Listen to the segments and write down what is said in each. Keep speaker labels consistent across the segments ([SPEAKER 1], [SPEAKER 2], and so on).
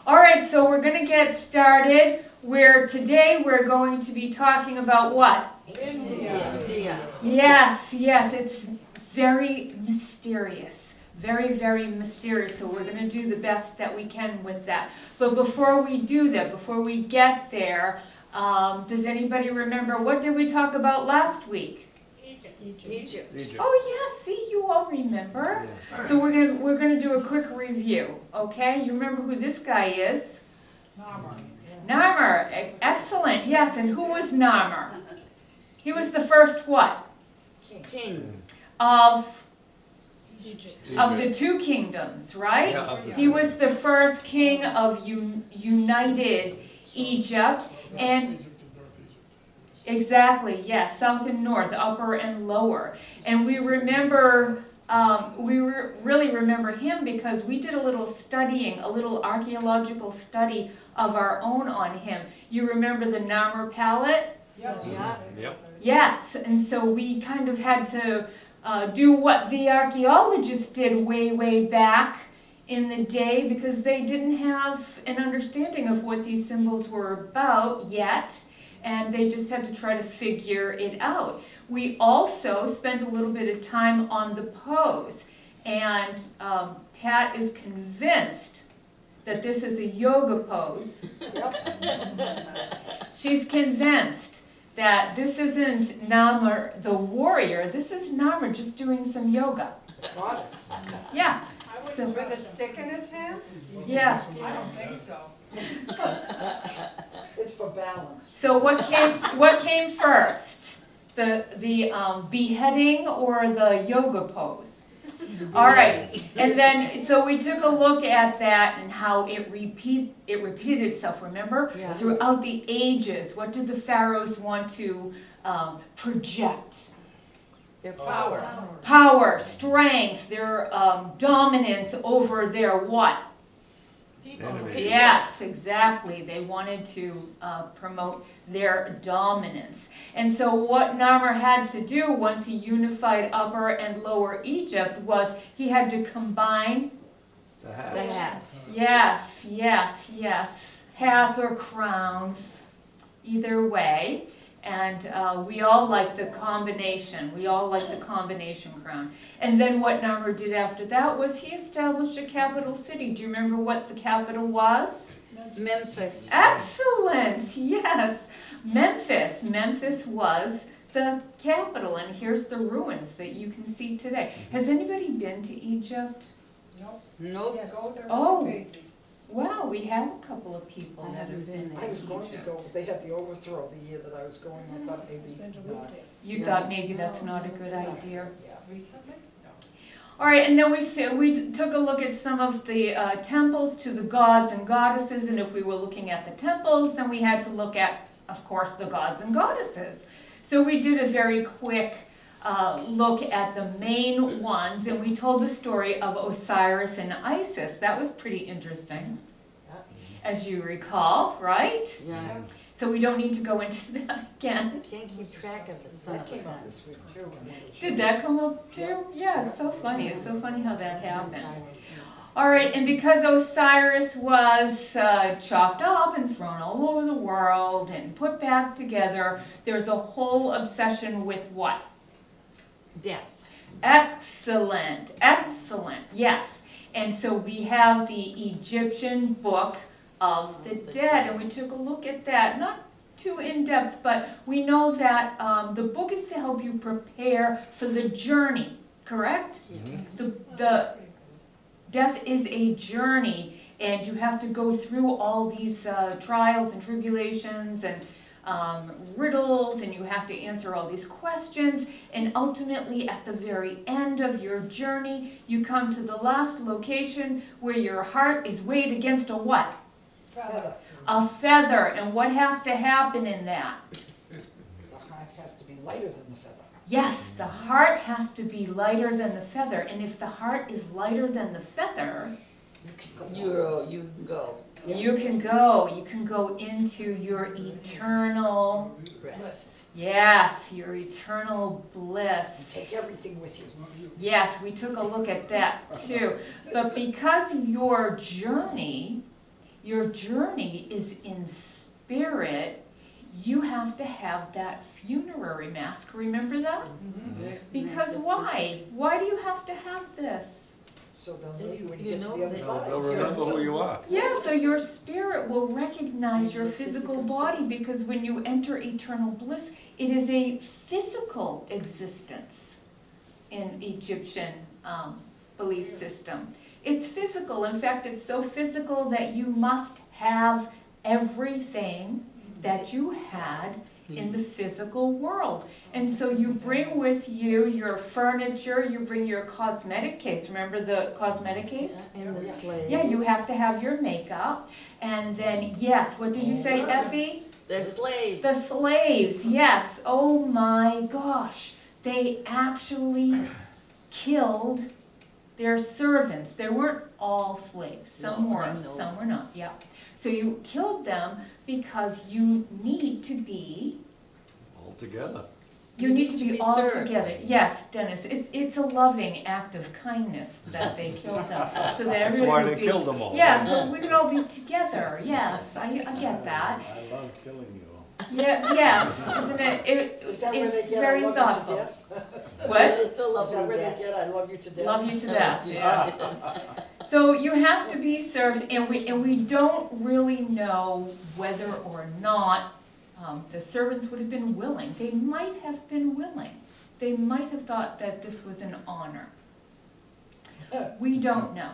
[SPEAKER 1] All right, so we're going to get started. Today we're going to be talking about what?
[SPEAKER 2] India.
[SPEAKER 1] Yes, it's very mysterious. Very, very mysterious. So we're going to do the best that we can with that. But before we do that, before we get there, does anybody remember what did we talk about last week?
[SPEAKER 2] Egypt.
[SPEAKER 1] Oh yes, see, you all remember.
[SPEAKER 3] Yeah.
[SPEAKER 1] So we're gonna do a quick review. Okay, you remember who this guy is? Narmer. Excellent. Yes, and who was Narmer? He was the first what?
[SPEAKER 2] King.
[SPEAKER 1] Of
[SPEAKER 2] Egypt.
[SPEAKER 1] the two kingdoms, right?
[SPEAKER 3] Yeah.
[SPEAKER 1] He was the first king of united Egypt, and exactly, yes, south and north, upper and lower. And we remember, really remember him because we did a little studying, a little archaeological study of our own on him. You remember the Narmer palette?
[SPEAKER 3] Yep.
[SPEAKER 1] Yes, and so we kind of had to do what the archaeologists did way back in the day because they didn't have an understanding of what these symbols were about yet, and they just had to try to figure it out. We also spent a little bit of time on the pose, and Pat is convinced that this is a yoga pose. She's convinced that this isn't Narmer the warrior, this is Narmer just doing some yoga.
[SPEAKER 4] Goddess.
[SPEAKER 1] Yeah. So,
[SPEAKER 4] With a stick in his hand?
[SPEAKER 1] yeah.
[SPEAKER 4] I don't think so. It's for balance.
[SPEAKER 1] So what came first? The beheading or the yoga pose? All right, and then so we took a look at that and how it repeated itself. Remember,
[SPEAKER 2] Yeah.
[SPEAKER 1] throughout the ages, what did the pharaohs want to project?
[SPEAKER 2] Their power.
[SPEAKER 1] Power, strength, their dominance over their what?
[SPEAKER 3] Enemy.
[SPEAKER 1] Yes, exactly. They wanted to promote their dominance. And so what Narmer had to do once he unified Upper and Lower Egypt was he had to combine,
[SPEAKER 3] The
[SPEAKER 2] The
[SPEAKER 3] hats.
[SPEAKER 2] hats.
[SPEAKER 1] yes, hats or crowns, either way. And we all like the combination. We all like the combination crown. And then what Narmer did after that was he established a capital city. Do you remember what the capital was?
[SPEAKER 2] Memphis.
[SPEAKER 1] Excellent, yes. Memphis. Memphis was the capital, and here's the ruins that you can see today. Has anybody been to Egypt?
[SPEAKER 2] Nope.
[SPEAKER 4] Go there.
[SPEAKER 1] Oh. Wow, we have a couple of people
[SPEAKER 2] I
[SPEAKER 1] that have
[SPEAKER 2] haven't
[SPEAKER 1] been
[SPEAKER 2] been
[SPEAKER 1] to
[SPEAKER 4] I was going to
[SPEAKER 1] Egypt.
[SPEAKER 4] go, but they had the overthrow the year that I was going. I thought maybe not.
[SPEAKER 1] You thought maybe that's not a good idea.
[SPEAKER 4] Yeah, recently? No.
[SPEAKER 1] All right, and then we took a look at some of the temples to the gods and goddesses, and if we were looking at the temples, then we had to look at, of course, the gods and goddesses. So we did a very quick look at the main ones, and we told the story of Osiris and Isis. That was pretty interesting, as you recall, right?
[SPEAKER 2] Yeah.
[SPEAKER 1] So we don't need to go into that again.
[SPEAKER 2] Can't keep track of the
[SPEAKER 4] That
[SPEAKER 2] sun.
[SPEAKER 4] came up this week too.
[SPEAKER 1] Did that come up too? Yeah, it's so funny. It's so funny how that happens. All right, and because Osiris was chopped up and thrown all over the world and put back together, there's a whole obsession with what?
[SPEAKER 2] Death.
[SPEAKER 1] Excellent, yes. And so we have the Egyptian Book of the Dead, and we took a look at that. Not too in-depth, but we know that the book is to help you prepare for the journey, correct? The death is a journey, and you have to go through all these trials and tribulations and riddles, and you have to answer all these questions, and ultimately at the very end of your journey you come to the last location where your heart is weighed against a what?
[SPEAKER 4] Feather.
[SPEAKER 1] A feather. And what has to happen in that?
[SPEAKER 4] The heart has to be lighter than the feather.
[SPEAKER 1] Yes, the heart has to be lighter than the feather, and if the heart is lighter than the feather,
[SPEAKER 4] You can go.
[SPEAKER 2] You can go.
[SPEAKER 1] you can go into your eternal,
[SPEAKER 2] Rest.
[SPEAKER 1] yes, your eternal bliss.
[SPEAKER 4] You take everything with you.
[SPEAKER 1] Yes, we took a look at that too. But because your journey your journey is in spirit, you have to have that funerary mask. Remember that? Because why? Why do you have to have this?
[SPEAKER 4] So they'll know you when you
[SPEAKER 2] You
[SPEAKER 4] get to
[SPEAKER 2] know
[SPEAKER 4] the other
[SPEAKER 2] that-
[SPEAKER 4] side.
[SPEAKER 3] They'll remember who you are.
[SPEAKER 1] Yeah, so your spirit will recognize your physical body, because when you enter eternal bliss, it is a physical existence in Egyptian belief system. It's physical. In fact, it's so physical that you must have everything that you had in the physical world. And so you bring with you your furniture, you bring your cosmetic case. Remember the cosmetic case?
[SPEAKER 2] And the slave.
[SPEAKER 1] Yeah, you have to have your makeup. And then, yes, what did you say, Effie?
[SPEAKER 2] The slaves.
[SPEAKER 1] The slaves, yes. Oh my gosh. They actually killed their servants. They weren't all slaves. Some
[SPEAKER 2] No,
[SPEAKER 1] were,
[SPEAKER 2] I know.
[SPEAKER 1] some were not, yeah. So you killed them because you need to be,
[SPEAKER 3] All together.
[SPEAKER 1] you need to be all
[SPEAKER 2] served.
[SPEAKER 1] together. Yes, Dennis, it's a loving act of kindness that they killed them, so that
[SPEAKER 3] That's
[SPEAKER 1] everybody
[SPEAKER 3] why
[SPEAKER 1] would
[SPEAKER 3] they
[SPEAKER 1] be.
[SPEAKER 3] killed them all.
[SPEAKER 1] Yeah, so we could all be together, yes, I get that.
[SPEAKER 5] I love killing you.
[SPEAKER 1] Yeah, yes, isn't it,
[SPEAKER 4] Is that where they
[SPEAKER 1] it's
[SPEAKER 4] get I
[SPEAKER 1] very
[SPEAKER 4] love
[SPEAKER 1] thoughtful.
[SPEAKER 4] you to death?
[SPEAKER 1] What?
[SPEAKER 2] It's a
[SPEAKER 4] Is that
[SPEAKER 2] lovely
[SPEAKER 4] where they
[SPEAKER 2] death.
[SPEAKER 4] get I love you to death?
[SPEAKER 1] Love you to death, yeah. So you have to be served, and we don't really know whether or not the servants would have been willing. They might have been willing. They might have thought that this was an honor. We don't know.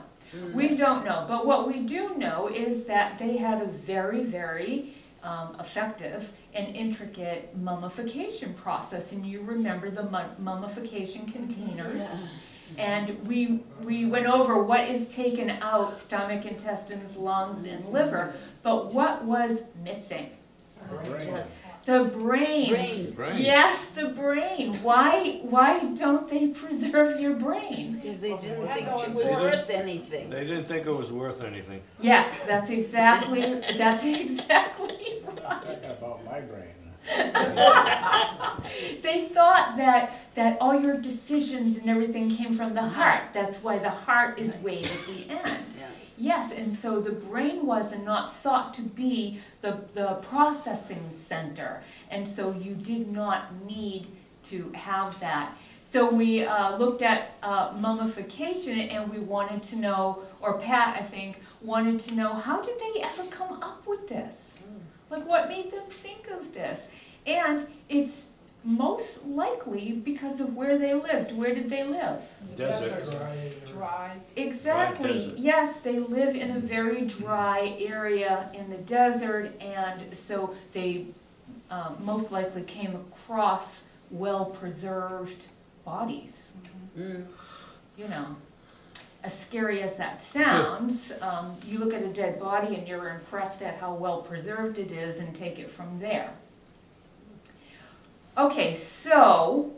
[SPEAKER 1] We don't know. But what we do know is that they had a very, very effective and intricate mummification process. And you remember the mummification containers.
[SPEAKER 2] Yeah.
[SPEAKER 1] And we went over what is taken out: stomach, intestines, lungs, and liver. But what was missing?
[SPEAKER 2] Yeah.
[SPEAKER 1] The brains.
[SPEAKER 2] Brain.
[SPEAKER 3] Brains.
[SPEAKER 1] Yes, the brain. Why don't they preserve your brain?
[SPEAKER 2] Because they didn't think
[SPEAKER 4] They
[SPEAKER 2] it was
[SPEAKER 3] didn't-
[SPEAKER 2] worth anything.
[SPEAKER 3] They didn't think it was worth anything.
[SPEAKER 1] Yes, that's exactly right.
[SPEAKER 5] Talking about my brain.
[SPEAKER 1] They thought that all your decisions and everything came from the heart. That's why the heart is weighed at the end.
[SPEAKER 2] Yeah.
[SPEAKER 1] Yes, and so the brain was not thought to be the processing center, and so you did not need to have that. So we looked at mummification, and we wanted to know, or Pat, I think, wanted to know, how did they ever come up with this? Like, what made them think of this? And it's most likely because of where they lived. Where did they live?
[SPEAKER 3] Desert.
[SPEAKER 4] Dry.
[SPEAKER 1] Exactly.
[SPEAKER 3] desert.
[SPEAKER 1] Yes, they live in a very dry area in the desert, and so they most likely came across well-preserved bodies.
[SPEAKER 2] Mm.
[SPEAKER 1] You know, as scary as that sounds, you look at a dead body and you're impressed at how well-preserved it is and take it from there. Okay, so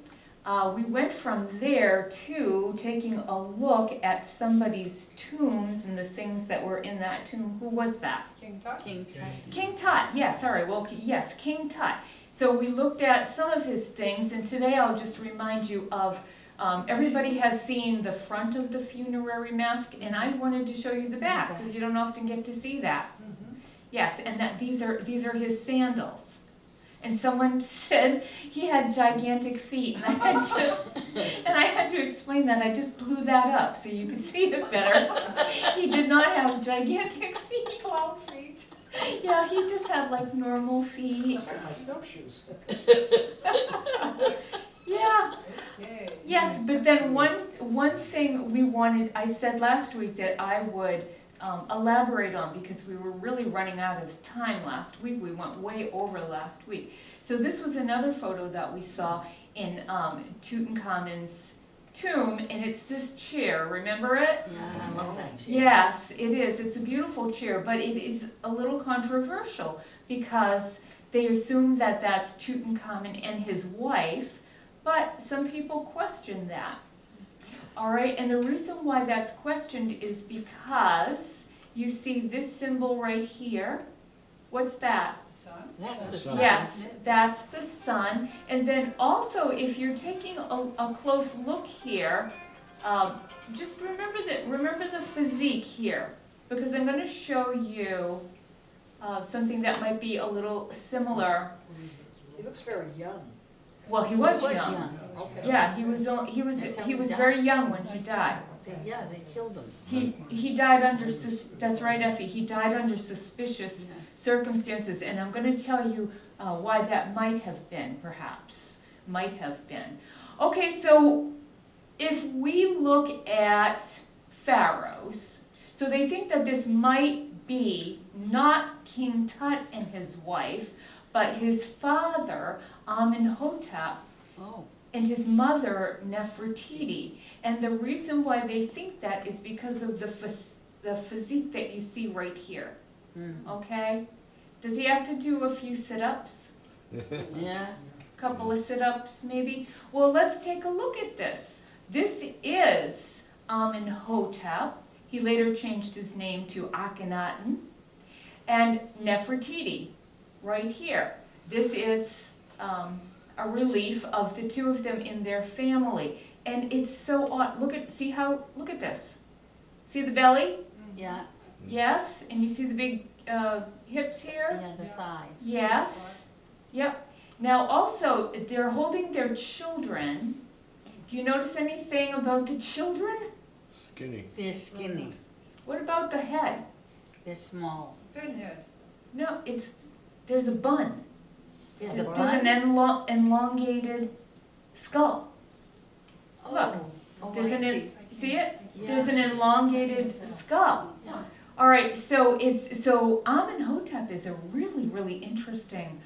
[SPEAKER 1] we went from there to taking a look at somebody's tombs and the things that were in that tomb. Who was that?
[SPEAKER 2] King Tut.
[SPEAKER 1] King Tut, yes, sorry, well, yes, King Tut. So we looked at some of his things, and today I'll just remind you of, everybody has seen the front of the funerary mask, and I wanted to show you the back, because you don't often get to see that. Yes, and that these are his sandals. And someone said he had gigantic feet, and I had to explain that. I just blew that up so you could see it better. He did not have gigantic feet.
[SPEAKER 4] Clown feet.
[SPEAKER 1] Yeah, he just had like normal feet.
[SPEAKER 4] It's like my snowshoes.
[SPEAKER 1] Yeah. Yes, but then one thing we wanted, I said last week that I would elaborate on, because we were really running out of time last week. We went way over last week. So this was another photo that we saw in Tutankhamun's tomb, and it's this chair. Remember it?
[SPEAKER 2] Yeah, I love that chair.
[SPEAKER 1] Yes, it is. It's a beautiful chair, but it is a little controversial because they assume that that's Tutankhamun and his wife, but some people question that. All right, and the reason why that's questioned is because you see this symbol right here. What's that?
[SPEAKER 2] That's the
[SPEAKER 5] Sun.
[SPEAKER 2] sun.
[SPEAKER 1] Yes, that's the sun. And then also, if you're taking a close look here, just remember the physique here, because I'm going to show you something that might be a little similar.
[SPEAKER 4] He looks very young.
[SPEAKER 1] Well, he was
[SPEAKER 2] He was
[SPEAKER 1] young.
[SPEAKER 2] young.
[SPEAKER 4] Okay.
[SPEAKER 1] Yeah, he
[SPEAKER 2] That's how he
[SPEAKER 1] was
[SPEAKER 2] died.
[SPEAKER 1] very young when he died.
[SPEAKER 2] Yeah, they killed him.
[SPEAKER 1] He died under, that's right, Effie, he died under suspicious
[SPEAKER 2] Yeah.
[SPEAKER 1] circumstances, and I'm gonna tell you why that might have been, perhaps, might have been. Okay, so if we look at pharaohs, so they think that this might be not King Tut and his wife, but his father, Amenhotep,
[SPEAKER 2] Oh,
[SPEAKER 1] and his mother, Nefertiti. And the reason why they think that is because of the physique that you see right here, okay? Does he have to do a few sit-ups?
[SPEAKER 2] yeah.
[SPEAKER 1] Couple of sit-ups, maybe? Well, let's take a look at this. This is Amenhotep. He later changed his name to Akhenaten. And Nefertiti, right here. This is a relief of the two of them in their family. And it's so odd. Look at this. See the belly?
[SPEAKER 2] Yeah,
[SPEAKER 1] Yes. And you see the big hips here?
[SPEAKER 2] yeah, the thighs.
[SPEAKER 1] Yes. Yep. Now also, they're holding their children. Do you notice anything about the children?
[SPEAKER 3] Skinny.
[SPEAKER 2] They're skinny,
[SPEAKER 1] What about the head?
[SPEAKER 2] they're small.
[SPEAKER 4] Pinhead.
[SPEAKER 1] No, there's a bun.
[SPEAKER 2] There's a
[SPEAKER 1] There's
[SPEAKER 2] bun.
[SPEAKER 1] an elongated skull. Look,
[SPEAKER 2] Oh,
[SPEAKER 1] There's
[SPEAKER 2] I
[SPEAKER 1] an,
[SPEAKER 2] see.
[SPEAKER 1] see it?
[SPEAKER 2] Yeah.
[SPEAKER 1] There's an elongated skull.
[SPEAKER 2] Yeah.
[SPEAKER 1] All right, so Amenhotep is a really, really interesting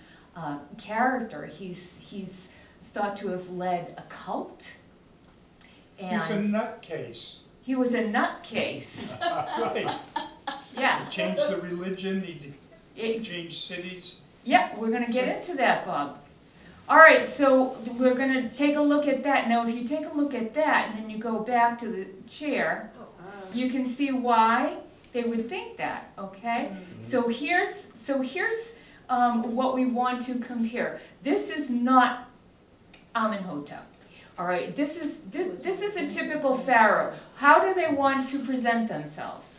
[SPEAKER 1] character. He's thought to have led a cult,
[SPEAKER 5] He's a
[SPEAKER 1] and
[SPEAKER 5] nutcase.
[SPEAKER 1] he was a nutcase.
[SPEAKER 5] Right. He
[SPEAKER 1] Yes.
[SPEAKER 5] changed the religion, he
[SPEAKER 1] It's,
[SPEAKER 5] changed cities.
[SPEAKER 1] yeah, we're gonna get into that, Bob. All right, so we're gonna take a look at that. Now, if you take a look at that and then you go back to the chair, you can see why they would think that, okay? So here's what we want to compare. This is not Amenhotep. All right, this is a typical pharaoh. How do they want to present themselves?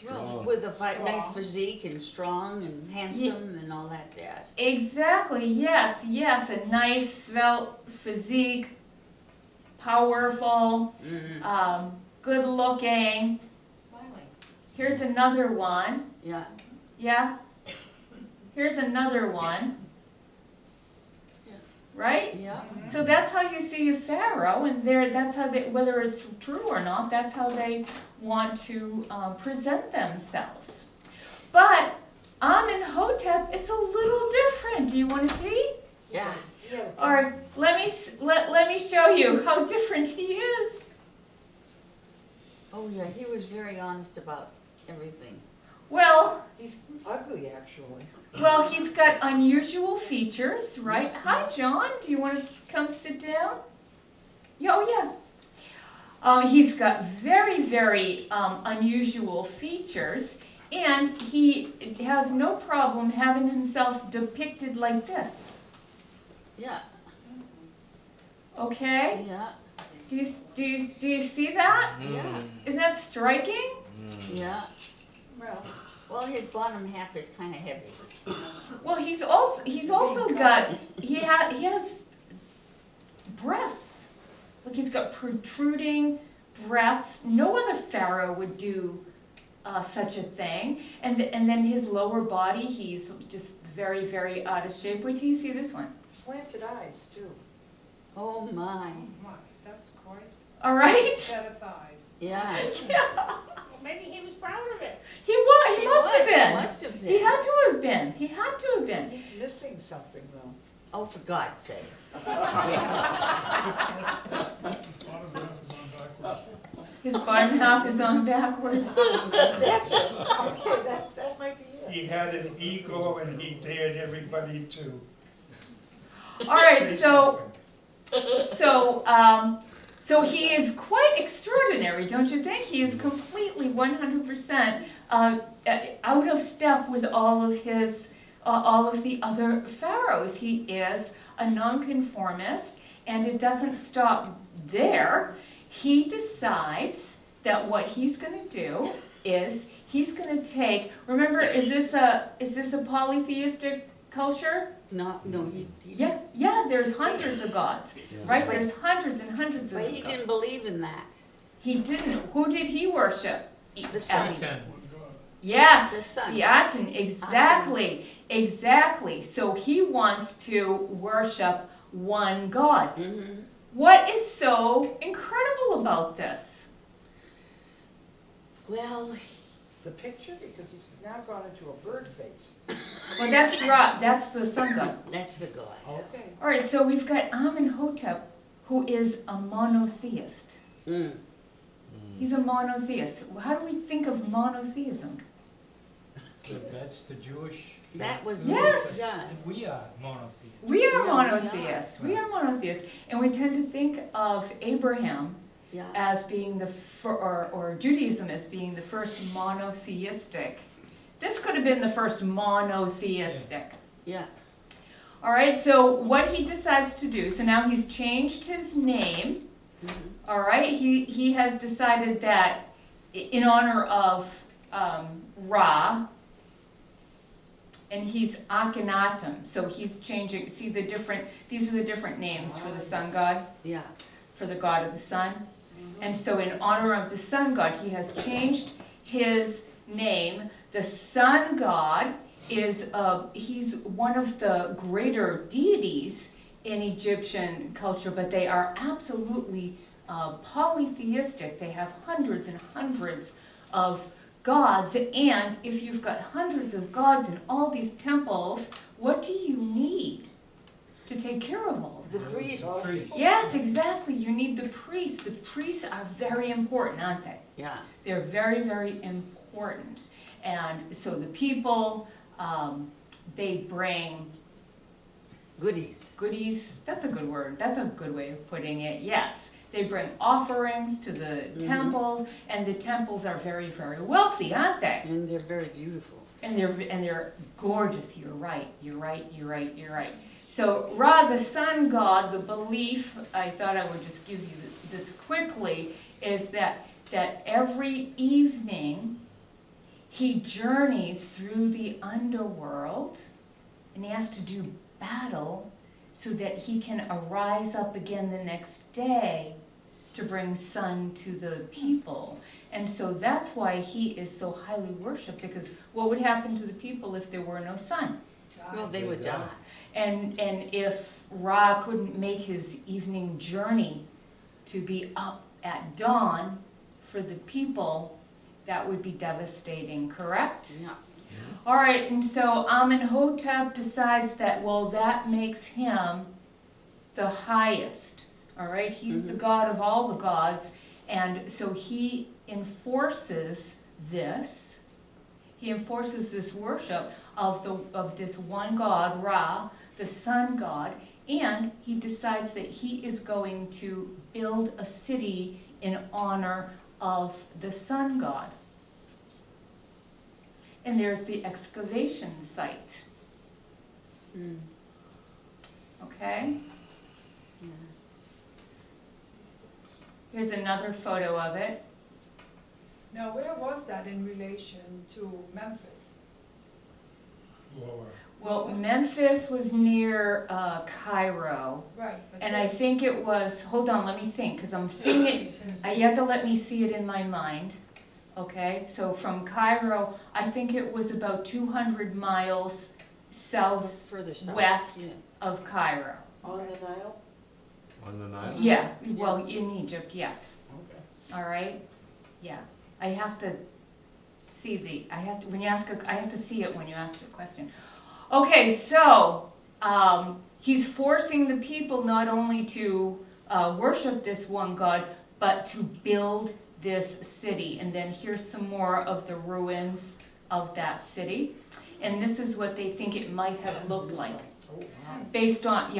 [SPEAKER 2] Well, with a nice physique and strong and handsome and all that jazz.
[SPEAKER 1] Exactly, yes, a nice svelte physique, powerful, good looking.
[SPEAKER 6] Smiling.
[SPEAKER 1] Here's another one,
[SPEAKER 2] Yeah,
[SPEAKER 1] yeah? Here's another one.
[SPEAKER 2] Yeah.
[SPEAKER 1] Right?
[SPEAKER 2] yeah.
[SPEAKER 1] So that's how you see a pharaoh, and that's how they, whether it's true or not, that's how they want to present themselves. But Amenhotep is a little different. Do you want to see?
[SPEAKER 2] Yeah.
[SPEAKER 4] Yeah.
[SPEAKER 1] All right, let me show you how different he is.
[SPEAKER 2] Oh, yeah, he was very honest about everything.
[SPEAKER 1] Well,
[SPEAKER 4] He's ugly, actually.
[SPEAKER 1] he's got unusual features, right? Hi, John. Do you want to come sit down? Yeah, oh, yeah. He's got very, very unusual features, and he has no problem having himself depicted like this.
[SPEAKER 2] Yeah,
[SPEAKER 1] Okay?
[SPEAKER 2] yeah,
[SPEAKER 1] Do you see that?
[SPEAKER 2] yeah,
[SPEAKER 1] Isn't that striking?
[SPEAKER 2] yeah.
[SPEAKER 4] Well,
[SPEAKER 2] Well, his bottom half is kind of heavy.
[SPEAKER 1] Well, he's also got he has breasts. Look, he's got protruding breasts. No other pharaoh would do such a thing. And then his lower body, he's just very, very out of shape. Wait till you see this one.
[SPEAKER 4] slanted eyes, too.
[SPEAKER 2] Oh, my.
[SPEAKER 6] My, that's quite
[SPEAKER 1] All
[SPEAKER 6] a
[SPEAKER 1] right.
[SPEAKER 6] set of thighs.
[SPEAKER 2] Yeah.
[SPEAKER 1] Yeah,
[SPEAKER 6] Well, maybe he was proud of it.
[SPEAKER 1] he was. He must
[SPEAKER 2] was,
[SPEAKER 1] have been.
[SPEAKER 2] He must have
[SPEAKER 1] He
[SPEAKER 2] been.
[SPEAKER 1] had to have been. He had to have been.
[SPEAKER 4] He's missing something, though.
[SPEAKER 2] Oh, for God's sake.
[SPEAKER 1] His bottom half is on backwards.
[SPEAKER 4] That's it. Okay, that might be it.
[SPEAKER 5] He had an ego and he dared everybody to
[SPEAKER 1] All right,
[SPEAKER 5] say
[SPEAKER 1] so.
[SPEAKER 5] something.
[SPEAKER 1] So he is quite extraordinary, don't you think? He is completely 100% out of step with all of the other pharaohs. He is a nonconformist, and it doesn't stop there. He decides that what he's going to do is he's gonna take, remember, is this a polytheistic culture?
[SPEAKER 2] No, he.
[SPEAKER 1] Yeah, there's hundreds of gods,
[SPEAKER 3] Yeah.
[SPEAKER 1] right? There's hundreds and hundreds of
[SPEAKER 2] But he
[SPEAKER 1] gods.
[SPEAKER 2] didn't believe in that.
[SPEAKER 1] He didn't. Who did he worship?
[SPEAKER 2] The sun.
[SPEAKER 1] Yes,
[SPEAKER 2] The sun.
[SPEAKER 1] the Aten, exactly. So he wants to worship one God.
[SPEAKER 2] Mm-hmm.
[SPEAKER 1] What is so incredible about this?
[SPEAKER 2] Well,
[SPEAKER 4] The picture, because he's now gone into a bird face.
[SPEAKER 1] Well, that's Ra, that's the sun god.
[SPEAKER 2] that's the God.
[SPEAKER 4] Okay.
[SPEAKER 1] All right, so we've got Amenhotep, who is a monotheist.
[SPEAKER 2] Mm.
[SPEAKER 1] He's a monotheist. How do we think of monotheism?
[SPEAKER 7] That's the Jewish.
[SPEAKER 2] That was
[SPEAKER 1] Yes.
[SPEAKER 2] God.
[SPEAKER 7] We are monotheists.
[SPEAKER 1] We are
[SPEAKER 2] Yeah,
[SPEAKER 1] monotheists. We are monotheists, and we tend to think of Abraham
[SPEAKER 2] Yeah.
[SPEAKER 1] as being or Judaism as being the first monotheistic. This could have been the first monotheistic.
[SPEAKER 2] Yeah.
[SPEAKER 1] All right, so what he decides to do, so now he's changed his name.
[SPEAKER 2] Mm-hmm.
[SPEAKER 1] All right, he has decided that in honor of Ra, and he's Akhenaten, so he's changing, see these are the different names for the sun god,
[SPEAKER 2] Yeah.
[SPEAKER 1] for the god of the sun. And so in honor of the sun god, he has changed his name. The sun god is, he's one of the greater deities in Egyptian culture, but they are absolutely polytheistic. They have hundreds and hundreds of gods, and if you've got hundreds of gods in all these temples, what do you need to take care of all of
[SPEAKER 2] The
[SPEAKER 1] them?
[SPEAKER 2] priest.
[SPEAKER 1] Yes, exactly. You need the priests. The priests are very important, aren't they?
[SPEAKER 2] Yeah.
[SPEAKER 1] They're very, very important. And so the people, they bring goodies. That's a good word. That's a good way of putting it. Yes. They bring offerings to the temples, and the temples are very, very wealthy, aren't they?
[SPEAKER 2] And they're very beautiful.
[SPEAKER 1] And they're gorgeous. You're right. So Ra, the sun god, the belief, I thought I would just give you this quickly, is that every evening he journeys through the underworld, and he has to do battle so that he can arise up again the next day to bring sun to the people. And so that's why he is so highly worshipped, because what would happen to the people if there were no sun?
[SPEAKER 2] Well, they would die.
[SPEAKER 1] And if Ra couldn't make his evening journey to be up at dawn for the people, that would be devastating, correct?
[SPEAKER 2] Yeah.
[SPEAKER 1] All right, and so Amenhotep decides that, well, that makes him the highest, all right? He's the god of all the gods, and so he enforces this. He enforces this worship of this one god, Ra, the sun god, and he decides that he is going to build a city in honor of the sun god. And there's the excavation site.
[SPEAKER 2] Mm.
[SPEAKER 1] Okay?
[SPEAKER 2] Yeah.
[SPEAKER 1] Here's another photo of it.
[SPEAKER 8] Now, where was that in relation to Memphis?
[SPEAKER 5] Lower.
[SPEAKER 1] Well, Memphis was near Cairo.
[SPEAKER 8] Right. But
[SPEAKER 1] And I
[SPEAKER 8] this-
[SPEAKER 1] think it was, hold on, let me think, because I'm seeing it, you have to let me see it in my mind. Okay, so from Cairo, I think it was about 200 miles
[SPEAKER 2] Further south.
[SPEAKER 1] southwest
[SPEAKER 2] Yeah.
[SPEAKER 1] of Cairo.
[SPEAKER 4] On the Nile?
[SPEAKER 3] On the Nile?
[SPEAKER 1] Yeah, well, in Egypt, yes.
[SPEAKER 5] Okay.
[SPEAKER 1] All right, yeah. I have to see I have to see it when you ask the question. Okay, so he's forcing the people not only to worship this one God, but to build this city. And then here's some more of the ruins of that city. And this is what they think it might have looked like,
[SPEAKER 5] Oh, wow.
[SPEAKER 1] based on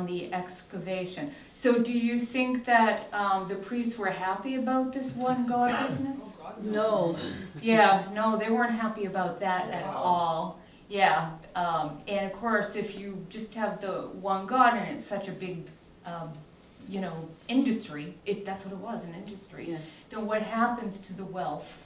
[SPEAKER 1] the excavation. So do you think that the priests were happy about this one God business?
[SPEAKER 8] Oh, God,
[SPEAKER 2] No.
[SPEAKER 1] Yeah, no, they weren't happy about that at all. Yeah, and of course, if you just have the one God and it's such a big, industry, that's what it was, an industry.
[SPEAKER 2] Yes.
[SPEAKER 1] Then what happens to the wealth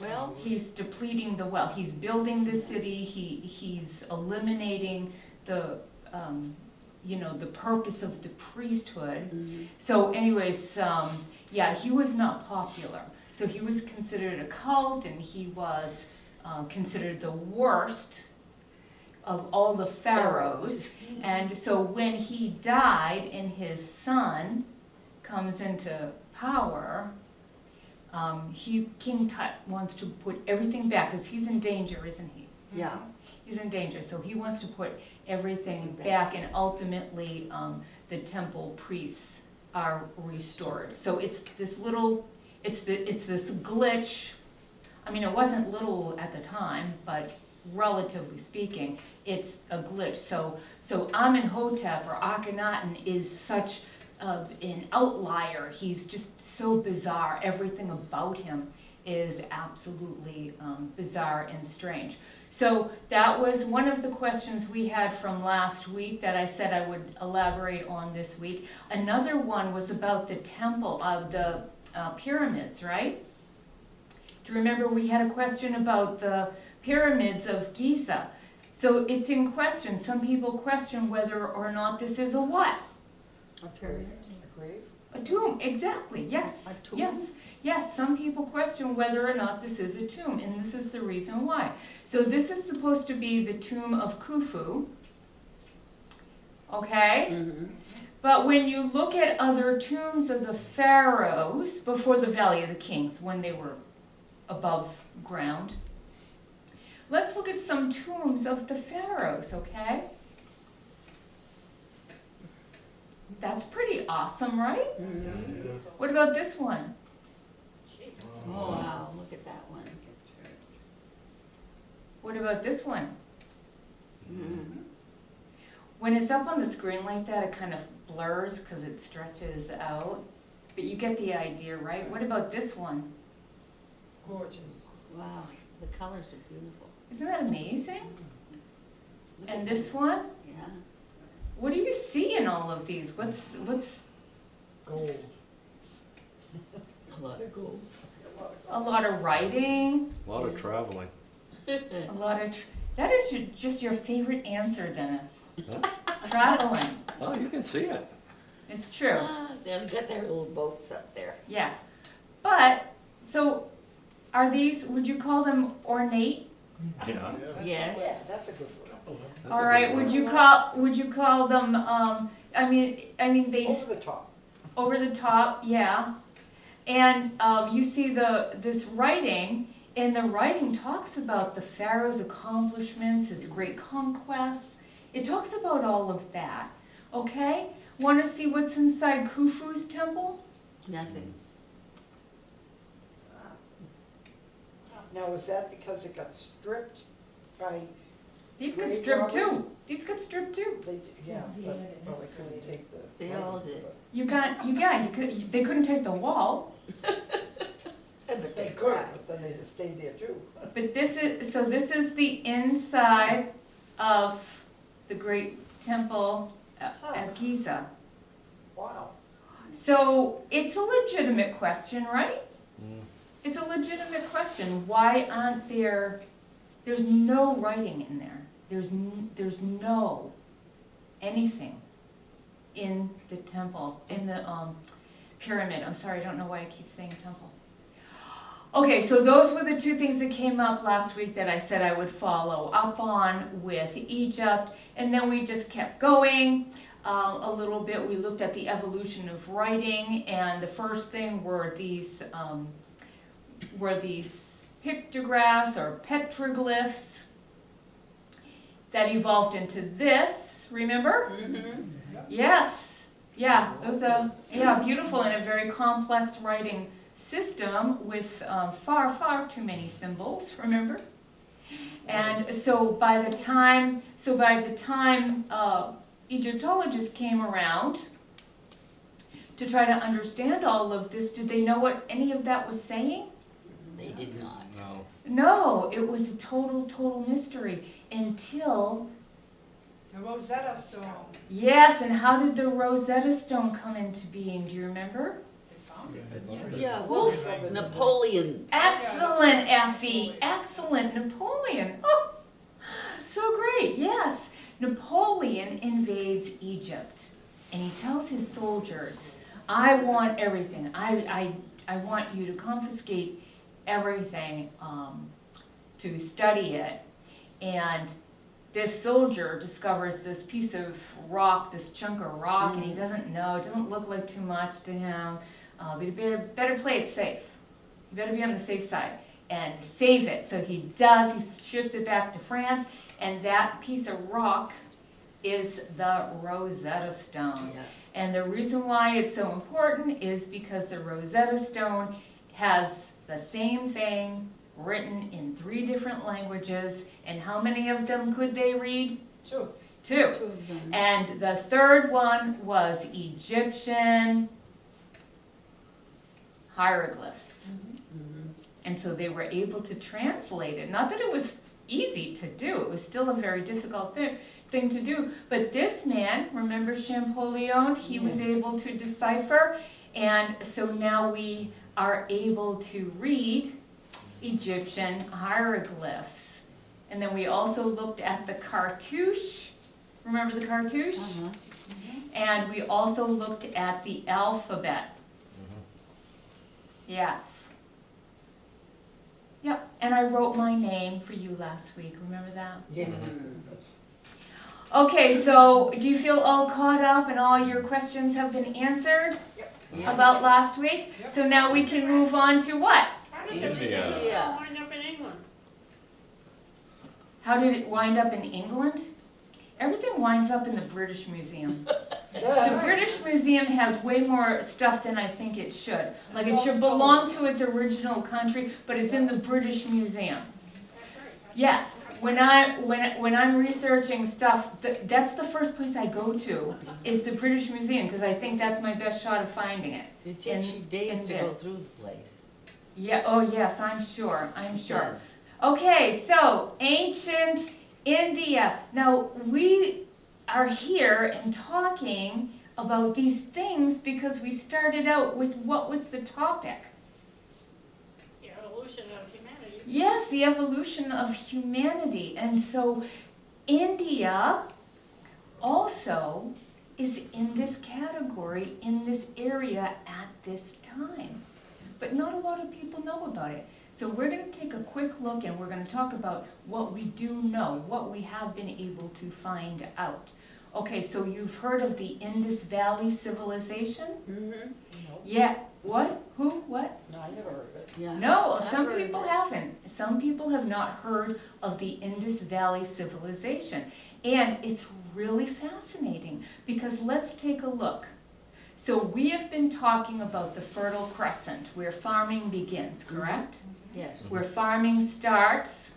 [SPEAKER 2] Well,
[SPEAKER 1] He's depleting the well. He's building the city. He's eliminating the, the purpose of the priesthood.
[SPEAKER 2] mhm.
[SPEAKER 1] So anyways, yeah, he was not popular. So he was considered a cult, and he was considered the worst of all the pharaohs. And so when he died and his son comes into power, King Tut wants to put everything back, because he's in danger, isn't he?
[SPEAKER 2] Yeah,
[SPEAKER 1] He's in danger, so he wants to put everything back, and ultimately, the temple priests are restored. So it's this little, it's this glitch. I mean, it wasn't little at the time, but relatively speaking, it's a glitch. So Amenhotep, or Akhenaten, is such an outlier. He's just so bizarre. Everything about him is absolutely bizarre and strange. So that was one of the questions we had from last week that I said I would elaborate on this week. Another one was about the temple of the pyramids, right? Do you remember we had a question about the pyramids of Giza? So it's in question. Some people question whether or not this is a what?
[SPEAKER 2] a pyramid.
[SPEAKER 4] A grave?
[SPEAKER 1] A tomb, exactly, yes.
[SPEAKER 2] A tomb?
[SPEAKER 1] Yes, some people question whether or not this is a tomb, and this is the reason why. So this is supposed to be the tomb of Khufu, okay?
[SPEAKER 2] Mhm.
[SPEAKER 1] But when you look at other tombs of the pharaohs before the Valley of the Kings, when they were above ground, let's look at some tombs of the pharaohs, okay? That's pretty awesome, right?
[SPEAKER 2] Mhm.
[SPEAKER 1] What about this one?
[SPEAKER 2] Oh, wow, look at that one.
[SPEAKER 1] What about this one?
[SPEAKER 2] Mhm.
[SPEAKER 1] When it's up on the screen like that, it kind of blurs because it stretches out. But you get the idea, right? What about this one?
[SPEAKER 8] Gorgeous.
[SPEAKER 2] Wow, the colors are beautiful.
[SPEAKER 1] Isn't that amazing?
[SPEAKER 2] Look
[SPEAKER 1] And
[SPEAKER 2] at
[SPEAKER 1] this one?
[SPEAKER 2] Yeah.
[SPEAKER 1] What do you see in all of these? What's
[SPEAKER 4] Gold.
[SPEAKER 2] A lot of gold.
[SPEAKER 1] a lot of writing?
[SPEAKER 3] A lot of traveling.
[SPEAKER 1] A lot of that is just your favorite answer, Dennis.
[SPEAKER 3] Huh?
[SPEAKER 1] Traveling.
[SPEAKER 3] Oh, you can see it.
[SPEAKER 1] It's true.
[SPEAKER 2] Ah, they've got their little boats up there.
[SPEAKER 1] Yes. But so are these? Would you call them ornate?
[SPEAKER 3] Yeah.
[SPEAKER 2] Yes.
[SPEAKER 4] Yeah, that's a good word.
[SPEAKER 3] That's
[SPEAKER 1] All
[SPEAKER 3] a
[SPEAKER 1] right.
[SPEAKER 3] good
[SPEAKER 1] Would
[SPEAKER 3] one.
[SPEAKER 1] you call them? I mean they
[SPEAKER 4] Over the top.
[SPEAKER 1] over the top, yeah. And you see this writing, and the writing talks about the pharaoh's accomplishments, his great conquests. It talks about all of that. Okay. Want to see what's inside Khufu's temple?
[SPEAKER 2] Nothing.
[SPEAKER 4] Now, is that because it got stripped by,
[SPEAKER 1] These get
[SPEAKER 4] Grave
[SPEAKER 1] stripped
[SPEAKER 4] robbers?
[SPEAKER 1] too. These get stripped too.
[SPEAKER 4] they, yeah, but, well, they couldn't take the.
[SPEAKER 2] They all
[SPEAKER 4] writings,
[SPEAKER 2] did.
[SPEAKER 4] but
[SPEAKER 1] They couldn't take the wall.
[SPEAKER 4] They could, but then they'd stay there too.
[SPEAKER 1] But this is the inside of the great temple at Giza.
[SPEAKER 4] Wow.
[SPEAKER 1] So it's a legitimate question, right?
[SPEAKER 3] Mm.
[SPEAKER 1] It's a legitimate question. Why aren't there's no writing in there. There's no anything in the temple, in the pyramid. I'm sorry, I don't know why I keep saying temple. Okay, so those were the two things that came up last week that I said I would follow up on with Egypt, and then we just kept going a little bit. We looked at the evolution of writing, and the first thing were these pictographs or petroglyphs that evolved into this, remember?
[SPEAKER 2] Mm-hmm.
[SPEAKER 1] Yes, yeah, those are, yeah, beautiful, and a very complex writing system with far too many symbols, remember? And so by the time Egyptologists came around to try to understand all of this, did they know what any of that was saying?
[SPEAKER 2] They did not.
[SPEAKER 3] No.
[SPEAKER 1] No, it was a total mystery until,
[SPEAKER 8] The Rosetta Stone.
[SPEAKER 1] yes, and how did the Rosetta Stone come into being? Do you remember?
[SPEAKER 8] They
[SPEAKER 2] Yeah, well, Napoleon.
[SPEAKER 1] Excellent, Effie. Excellent, Napoleon. Oh, so great. Yes, Napoleon invades Egypt, and he tells his soldiers, "I want everything. I want you to confiscate everything to study it." And this soldier discovers this piece of rock, this chunk of rock, and he doesn't know. It doesn't look like too much to him. But you better play it safe. You better be on the safe side and save it. So he does. He ships it back to France, and that piece of rock is the Rosetta Stone.
[SPEAKER 2] Yeah.
[SPEAKER 1] And the reason why it's so important is because the Rosetta Stone has the same thing written in 3 different languages. And how many of them could they read?
[SPEAKER 8] 2.
[SPEAKER 1] 2.
[SPEAKER 2] 2 of them.
[SPEAKER 1] And the third one was Egyptian hieroglyphs.
[SPEAKER 2] Mhm.
[SPEAKER 1] And so they were able to translate it. Not that it was easy to do, it was still a very difficult thing to do. But this man, remember Champollion, he was
[SPEAKER 2] Yes.
[SPEAKER 1] able to decipher. And so now we are able to read Egyptian hieroglyphs. And then we also looked at the cartouche. Remember the cartouche?
[SPEAKER 2] Uh-huh.
[SPEAKER 1] And we also looked at the alphabet. Yes. Yep, and I wrote my name for you last week, remember that?
[SPEAKER 4] Yeah.
[SPEAKER 1] Okay, so do you feel all caught up and all your questions have been answered
[SPEAKER 2] Yeah.
[SPEAKER 1] about last week?
[SPEAKER 8] Yep.
[SPEAKER 1] So now we can move on to what?
[SPEAKER 6] How did the
[SPEAKER 3] India.
[SPEAKER 6] museum wind up in England?
[SPEAKER 1] How did it wind up in England? Everything winds up in the British Museum. The British Museum has way more stuff than I think it should. Like, it should belong to its original country, but it's in the British Museum.
[SPEAKER 6] That's right.
[SPEAKER 1] Yes, when I'm researching stuff, that's the first place I go to, is the British Museum, because I think that's my best shot of finding it.
[SPEAKER 2] It takes you days to go through the place.
[SPEAKER 1] Yeah, oh yes, I'm sure, I'm sure.
[SPEAKER 2] Yes.
[SPEAKER 1] Okay, so ancient India. Now, we are here and talking about these things because we started out with what was the topic?
[SPEAKER 6] The evolution of humanity.
[SPEAKER 1] Yes, the evolution of humanity. And so India also is in this category, in this area at this time. But not a lot of people know about it. So we're going to take a quick look and we're going to talk about what we do know, what we have been able to find out. Okay, so you've heard of the Indus Valley Civilization?
[SPEAKER 2] Mm-hmm.
[SPEAKER 1] Yeah, what? Who? What?
[SPEAKER 4] No, I never heard of it.
[SPEAKER 2] Yeah.
[SPEAKER 1] No,
[SPEAKER 2] I've
[SPEAKER 1] some
[SPEAKER 2] heard of
[SPEAKER 1] people
[SPEAKER 2] it.
[SPEAKER 1] haven't. Some people have not heard of the Indus Valley Civilization. And it's really fascinating because let's take a look. So we have been talking about the Fertile Crescent where farming begins, correct?
[SPEAKER 2] Yes.
[SPEAKER 1] Where farming starts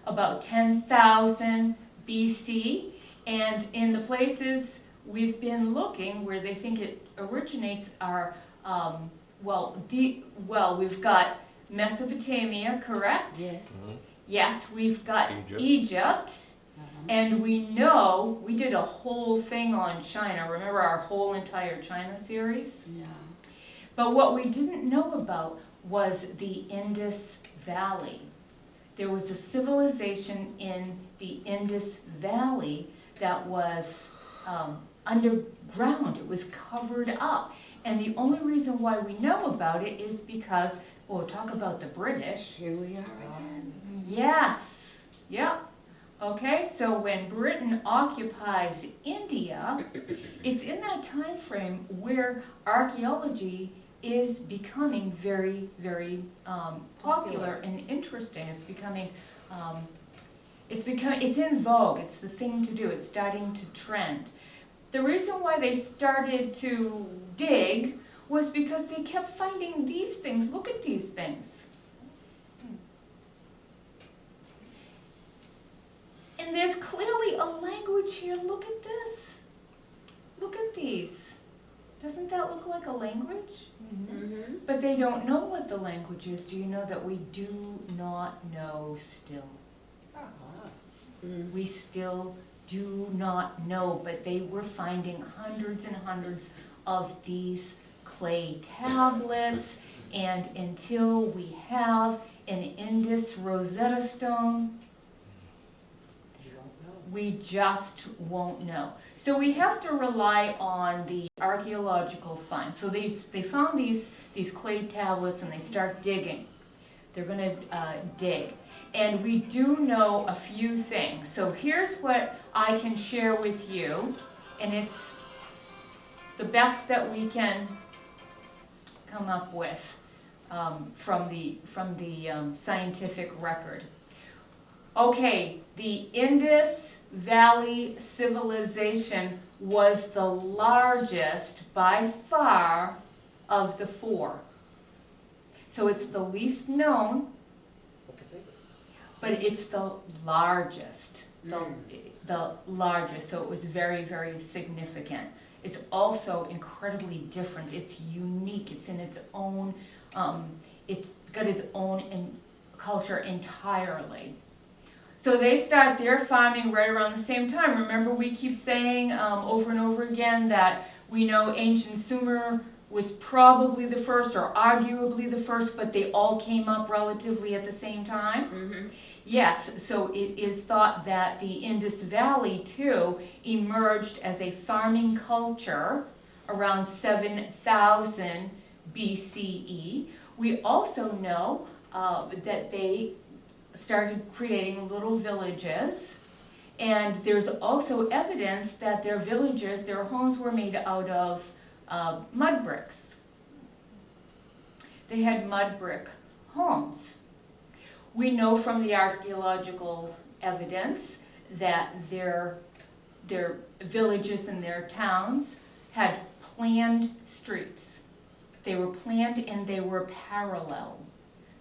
[SPEAKER 1] about 10,000 BC. And in the places we've been looking where they think it originates are, we've got Mesopotamia, correct?
[SPEAKER 2] Yes.
[SPEAKER 1] Yes, we've got
[SPEAKER 3] Egypt.
[SPEAKER 1] Egypt.
[SPEAKER 2] Uh-huh.
[SPEAKER 1] And we know, we did a whole thing on China. Remember our whole entire China series?
[SPEAKER 2] Yeah.
[SPEAKER 1] But what we didn't know about was the Indus Valley. There was a civilization in the Indus Valley that was underground. It was covered up. And the only reason why we know about it is because, well, talk about the British.
[SPEAKER 2] Here we are again.
[SPEAKER 1] Yes, yep. Okay, so when Britain occupies India, it's in that time frame where archaeology is becoming very, very popular and interesting. It's becoming, it's in vogue. It's the thing to do. It's starting to trend. The reason why they started to dig was because they kept finding these things. Look at these things. And there's clearly a language here. Look at this. Look at these. Doesn't that look like a language?
[SPEAKER 2] Mm-hmm.
[SPEAKER 1] But they don't know what the language is. Do you know that we do not know still?
[SPEAKER 2] Mm.
[SPEAKER 1] We still do not know, but they were finding hundreds and hundreds of these clay tablets, and until we have an Indus Rosetta Stone,
[SPEAKER 4] You don't know.
[SPEAKER 1] we just won't know. So we have to rely on the archaeological finds. So they found these clay tablets and they start digging. They're gonna dig. And we do know a few things. So here's what I can share with you, and it's the best that we can come up with from the scientific record. Okay, the Indus Valley Civilization was the largest by far of the four. So it's the least known,
[SPEAKER 4] But the biggest.
[SPEAKER 1] but it's the largest. The largest, so it was very, very significant. It's also incredibly different. It's unique. It's in its own, it's got its own culture entirely. So they start their farming right around the same time. Remember, we keep saying over and over again that we know ancient Sumer was probably the first or arguably the first, but they all came up relatively at the same time.
[SPEAKER 2] Mm-hmm.
[SPEAKER 1] Yes, so it is thought that the Indus Valley too emerged as a farming culture around 7000 BCE. We also know that they started creating little villages, and there's also evidence that their villages, their homes were made out of mud bricks. They had mud brick homes. We know from the archaeological evidence that their villages and their towns had planned streets. They were planned and they were parallel.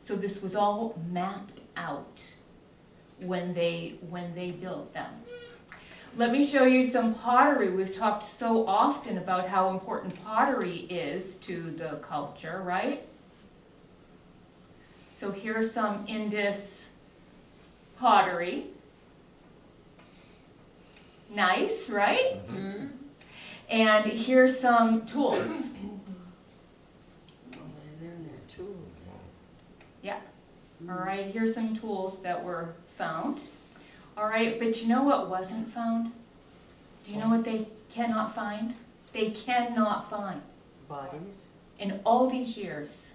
[SPEAKER 1] So this was all mapped out when they built them. Let me show you some pottery. We've talked so often about how important pottery is to the culture, right? So here's some Indus pottery. Nice, right?
[SPEAKER 2] Mm-hmm.
[SPEAKER 1] And here's some tools.
[SPEAKER 2] They're in there too.
[SPEAKER 1] All right, here's some tools that were found. All right, but you know what wasn't found? Do you know what they cannot find? They cannot find
[SPEAKER 2] Bodies.
[SPEAKER 1] in all these years.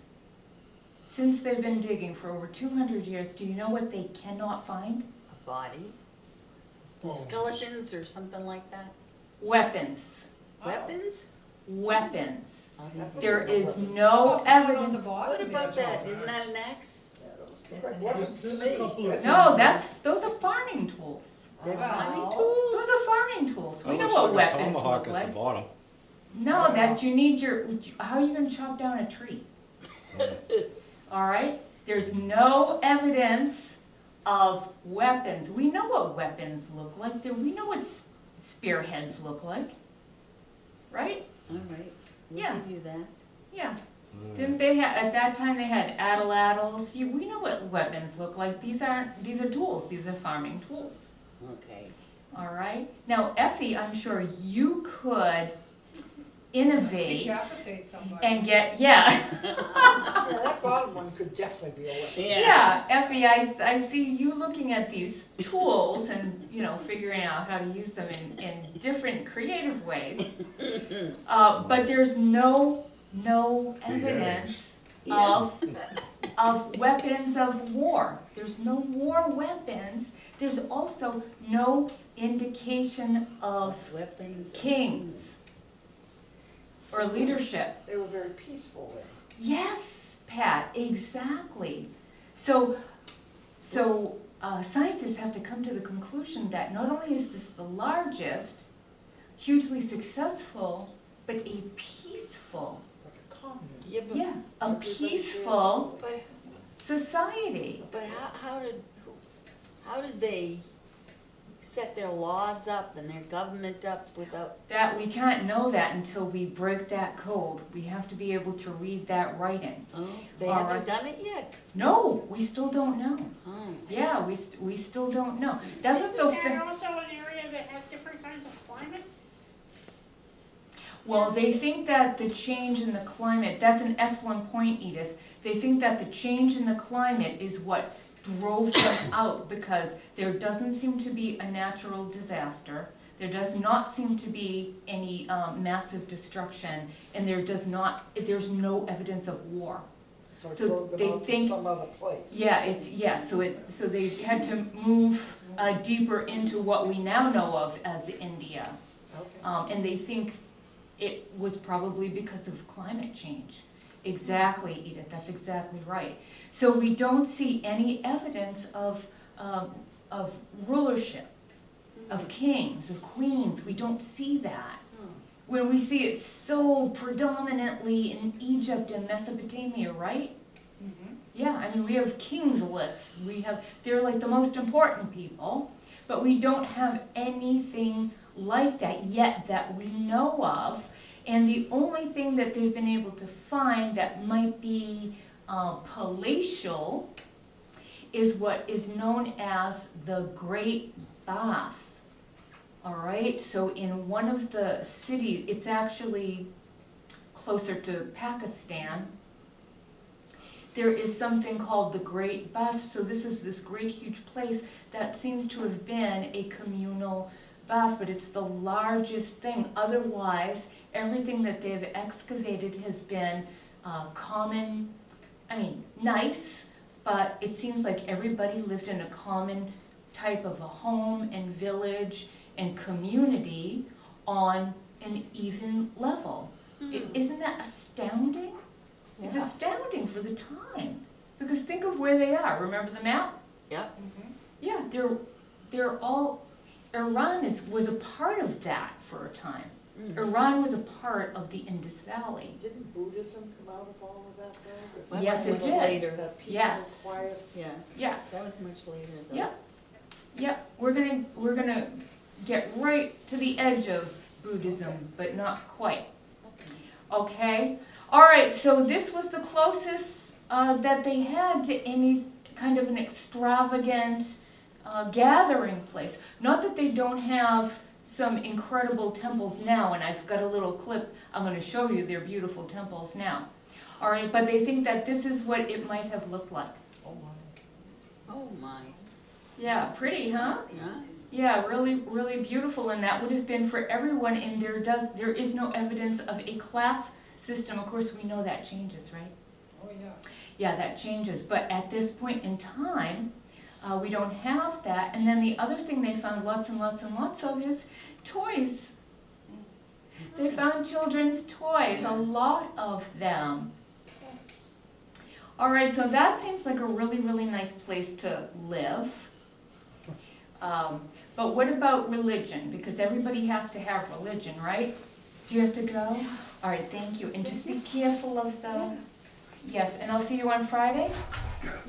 [SPEAKER 1] Since they've been digging for over 200 years, do you know what they cannot find?
[SPEAKER 2] A body.
[SPEAKER 5] Bones.
[SPEAKER 2] Skeletons or something like that.
[SPEAKER 1] Weapons.
[SPEAKER 2] Weapons.
[SPEAKER 1] Weapons.
[SPEAKER 2] How do you do
[SPEAKER 1] There
[SPEAKER 2] that?
[SPEAKER 1] is
[SPEAKER 8] How
[SPEAKER 1] no
[SPEAKER 8] about the one on the
[SPEAKER 1] evidence.
[SPEAKER 8] bottom
[SPEAKER 2] What about
[SPEAKER 8] there,
[SPEAKER 2] that?
[SPEAKER 8] John?
[SPEAKER 2] Isn't that an axe?
[SPEAKER 4] Yeah, those look like weapons to me.
[SPEAKER 1] No, those are farming tools.
[SPEAKER 2] They're
[SPEAKER 8] Wow.
[SPEAKER 2] farming
[SPEAKER 1] Those
[SPEAKER 2] tools?
[SPEAKER 1] are farming tools. We
[SPEAKER 3] That
[SPEAKER 1] know
[SPEAKER 3] looks
[SPEAKER 1] what
[SPEAKER 3] like a
[SPEAKER 1] weapons
[SPEAKER 3] tomahawk
[SPEAKER 1] look
[SPEAKER 3] at
[SPEAKER 1] like.
[SPEAKER 3] the bottom.
[SPEAKER 1] No, that you need your, how are you gonna chop down a tree? All right, there's no evidence of weapons. We know what weapons look like. We know what spearheads look like, right?
[SPEAKER 2] All right. We'll
[SPEAKER 1] Yeah.
[SPEAKER 2] give you that.
[SPEAKER 1] Yeah.
[SPEAKER 3] Mm.
[SPEAKER 1] Didn't they have, at that time they had atlatls. We know what weapons look like. These are tools. These are farming tools.
[SPEAKER 2] Okay.
[SPEAKER 1] All right. Now, Effie, I'm sure you could innovate
[SPEAKER 8] Decapitate somebody.
[SPEAKER 1] and get, yeah.
[SPEAKER 4] Yeah, that bottom one could definitely be a weapon.
[SPEAKER 1] Yeah, Effie, I see you looking at these tools and, figuring out how to use them in different creative ways. But there's no evidence
[SPEAKER 2] Yeah.
[SPEAKER 1] of weapons of war. There's no war weapons. There's also no indication of
[SPEAKER 2] Weapons. or
[SPEAKER 1] kings
[SPEAKER 2] things.
[SPEAKER 1] or leadership.
[SPEAKER 4] They were very peaceful then.
[SPEAKER 1] Yes, Pat, exactly. So scientists have to come to the conclusion that not only is this the largest, hugely successful, but a peaceful,
[SPEAKER 4] Like a communist.
[SPEAKER 2] Yeah, but,
[SPEAKER 1] yeah, a
[SPEAKER 4] Everybody
[SPEAKER 1] peaceful
[SPEAKER 2] but,
[SPEAKER 1] society.
[SPEAKER 2] but how did they set their laws up and their government up without,
[SPEAKER 1] That we can't know that until we break that code. We have to be able to read that writing.
[SPEAKER 2] they
[SPEAKER 1] All
[SPEAKER 2] haven't
[SPEAKER 1] right.
[SPEAKER 2] done it yet?
[SPEAKER 1] No, we still don't know.
[SPEAKER 2] Oh.
[SPEAKER 1] Yeah, we still don't know. That's what's so
[SPEAKER 6] Isn't that
[SPEAKER 1] fa-
[SPEAKER 6] also an area that has different kinds of climate?
[SPEAKER 1] Well, they think that the change in the climate, that's an excellent point, Edith. They think that the change in the climate is what drove them out because there doesn't seem to be a natural disaster. There does not seem to be any massive destruction, and there's no evidence of war.
[SPEAKER 4] So it
[SPEAKER 1] So
[SPEAKER 4] drove
[SPEAKER 1] they
[SPEAKER 4] them out to
[SPEAKER 1] think-
[SPEAKER 4] some other place.
[SPEAKER 1] So they had to move deeper into what we now know of as India.
[SPEAKER 4] Okay.
[SPEAKER 1] And they think it was probably because of climate change. Exactly, Edith, that's exactly right. So we don't see any evidence of rulership, of kings, of queens. We don't see that. When we see it so predominantly in Egypt and Mesopotamia, right? Yeah, I mean, we have kings lists. They're like the most important people, but we don't have anything like that yet that we know of. And the only thing that they've been able to find that might be palatial is what is known as the Great Bath. All right, so in one of the cities, it's actually closer to Pakistan, there is something called the Great Bath. So this is this great huge place that seems to have been a communal bath, but it's the largest thing. Otherwise, everything that they've excavated has been common, nice, but it seems like everybody lived in a common type of a home and village and community on an even level. Isn't that astounding? It's
[SPEAKER 2] Yeah.
[SPEAKER 1] astounding for the time. Because think of where they are. Remember the map?
[SPEAKER 2] Yep.
[SPEAKER 1] Yeah, they're all, Iran was a part of that for a time. Iran was a part of the Indus Valley.
[SPEAKER 4] Didn't Buddhism come out of all of that though?
[SPEAKER 2] That
[SPEAKER 1] Yes,
[SPEAKER 2] was
[SPEAKER 1] it
[SPEAKER 2] much
[SPEAKER 1] did.
[SPEAKER 2] later.
[SPEAKER 4] That peaceful,
[SPEAKER 1] Yes.
[SPEAKER 4] quiet.
[SPEAKER 2] Yeah,
[SPEAKER 1] Yes.
[SPEAKER 2] that was much later though.
[SPEAKER 1] Yep. Yep. We're gonna get right to the edge of Buddhism, but not quite. Okay? All right, so this was the closest that they had to any kind of an extravagant gathering place. Not that they don't have some incredible temples now, and I've got a little clip I'm going to show you their beautiful temples now. All right, but they think that this is what it might have looked like.
[SPEAKER 2] Oh my,
[SPEAKER 1] Yeah, pretty, huh?
[SPEAKER 2] yeah.
[SPEAKER 1] Yeah, really, really beautiful, and that would have been for everyone, and there is no evidence of a class system. Of course, we know that changes, right?
[SPEAKER 8] Oh, yeah.
[SPEAKER 1] Yeah, that changes, but at this point in time, we don't have that. And then the other thing they found lots and lots and lots of is toys. They found children's toys, a lot of them. All right, so that seems like a really, really nice place to live. But what about religion? Because everybody has to have religion, right? Do you have to go? All right, thank you. And just be careful of the... Yes, and I'll see you on Friday?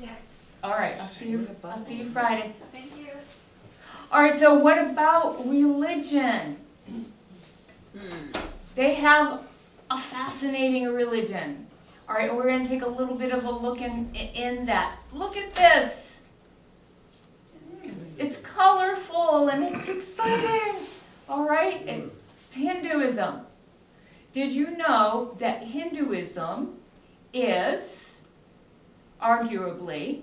[SPEAKER 8] Yes.
[SPEAKER 1] All right, I'll see you Friday.
[SPEAKER 6] Thank you.
[SPEAKER 1] All right, so what about religion? They have a fascinating religion. All right, we're going to take a little bit of a look in that. Look at this. It's colorful and it's exciting. All right, it's Hinduism. Did you know that Hinduism is arguably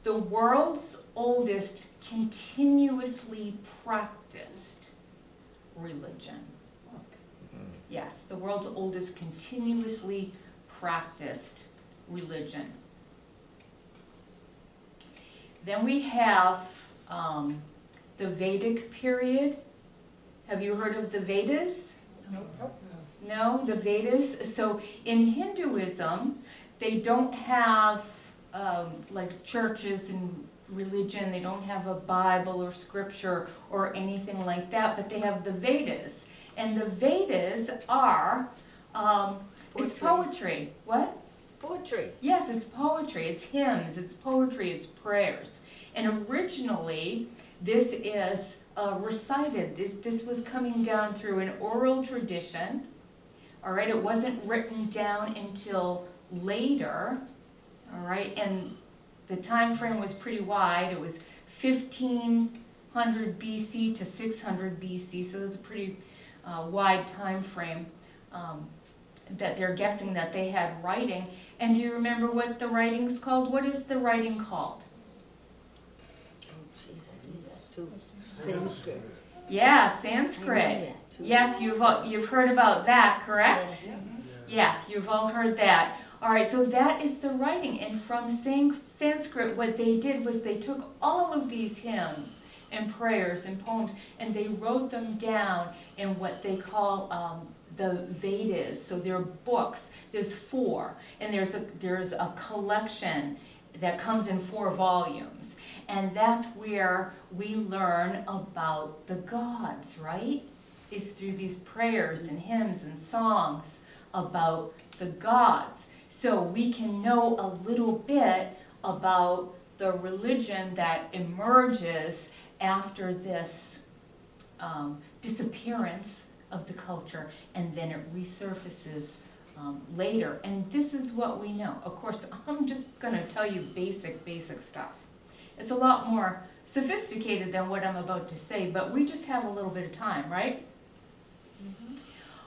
[SPEAKER 1] the world's oldest continuously practiced religion? Yes, the world's oldest continuously practiced religion. Then we have the Vedic period. Have you heard of the Vedas?
[SPEAKER 8] Nope.
[SPEAKER 1] No, the Vedas. So in Hinduism, they don't have like churches and religion. They don't have a Bible or scripture or anything like that, but they have the Vedas. And the Vedas are, it's poetry. What?
[SPEAKER 2] Poetry.
[SPEAKER 1] Yes, it's poetry. It's hymns, it's poetry, it's prayers. And originally, this is recited. This was coming down through an oral tradition. All right, it wasn't written down until later. All right, and the time frame was pretty wide. It was 1500 BC to 600 BC, so it's a pretty wide time frame. that they're guessing that they had writing. And do you remember what the writing's called? What is the writing called?
[SPEAKER 2] Oh, jeez, I need that too. Sanskrit.
[SPEAKER 1] Yeah,
[SPEAKER 2] I know
[SPEAKER 1] Sanskrit.
[SPEAKER 2] that too.
[SPEAKER 1] Yes, you've heard about that, correct?
[SPEAKER 2] Yes.
[SPEAKER 1] Yes, you've all heard that. All right, so that is the writing. And from Sanskrit, what they did was they took all of these hymns and prayers and poems, and they wrote them down in what they call the Vedas. So they're books. There's 4, and there's a collection that comes in 4 volumes. And that's where we learn about the gods, right? Is through these prayers and hymns and songs about the gods. So we can know a little bit about the religion that emerges after this disappearance of the culture, and then it resurfaces later. And this is what we know. Of course, I'm just going to tell you basic stuff. It's a lot more sophisticated than what I'm about to say, but we just have a little bit of time, right?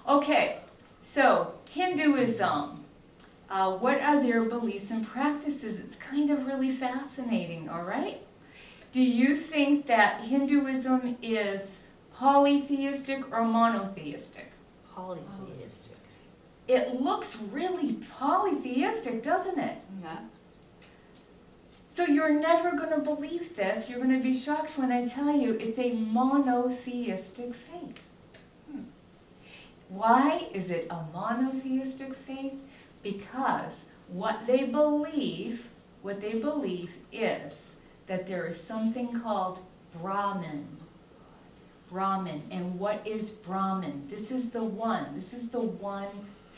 [SPEAKER 1] Okay, so Hinduism. What are their beliefs and practices? It's kind of really fascinating, all right? Do you think that Hinduism is polytheistic or monotheistic?
[SPEAKER 2] Polytheistic.
[SPEAKER 1] It looks really polytheistic, doesn't it?
[SPEAKER 2] Yeah.
[SPEAKER 1] So you're never going to believe this. You're going to be shocked when I tell you it's a monotheistic faith. Why is it a monotheistic faith? Because what they believe is that there is something called Brahman. Brahman. And what is Brahman? This is the one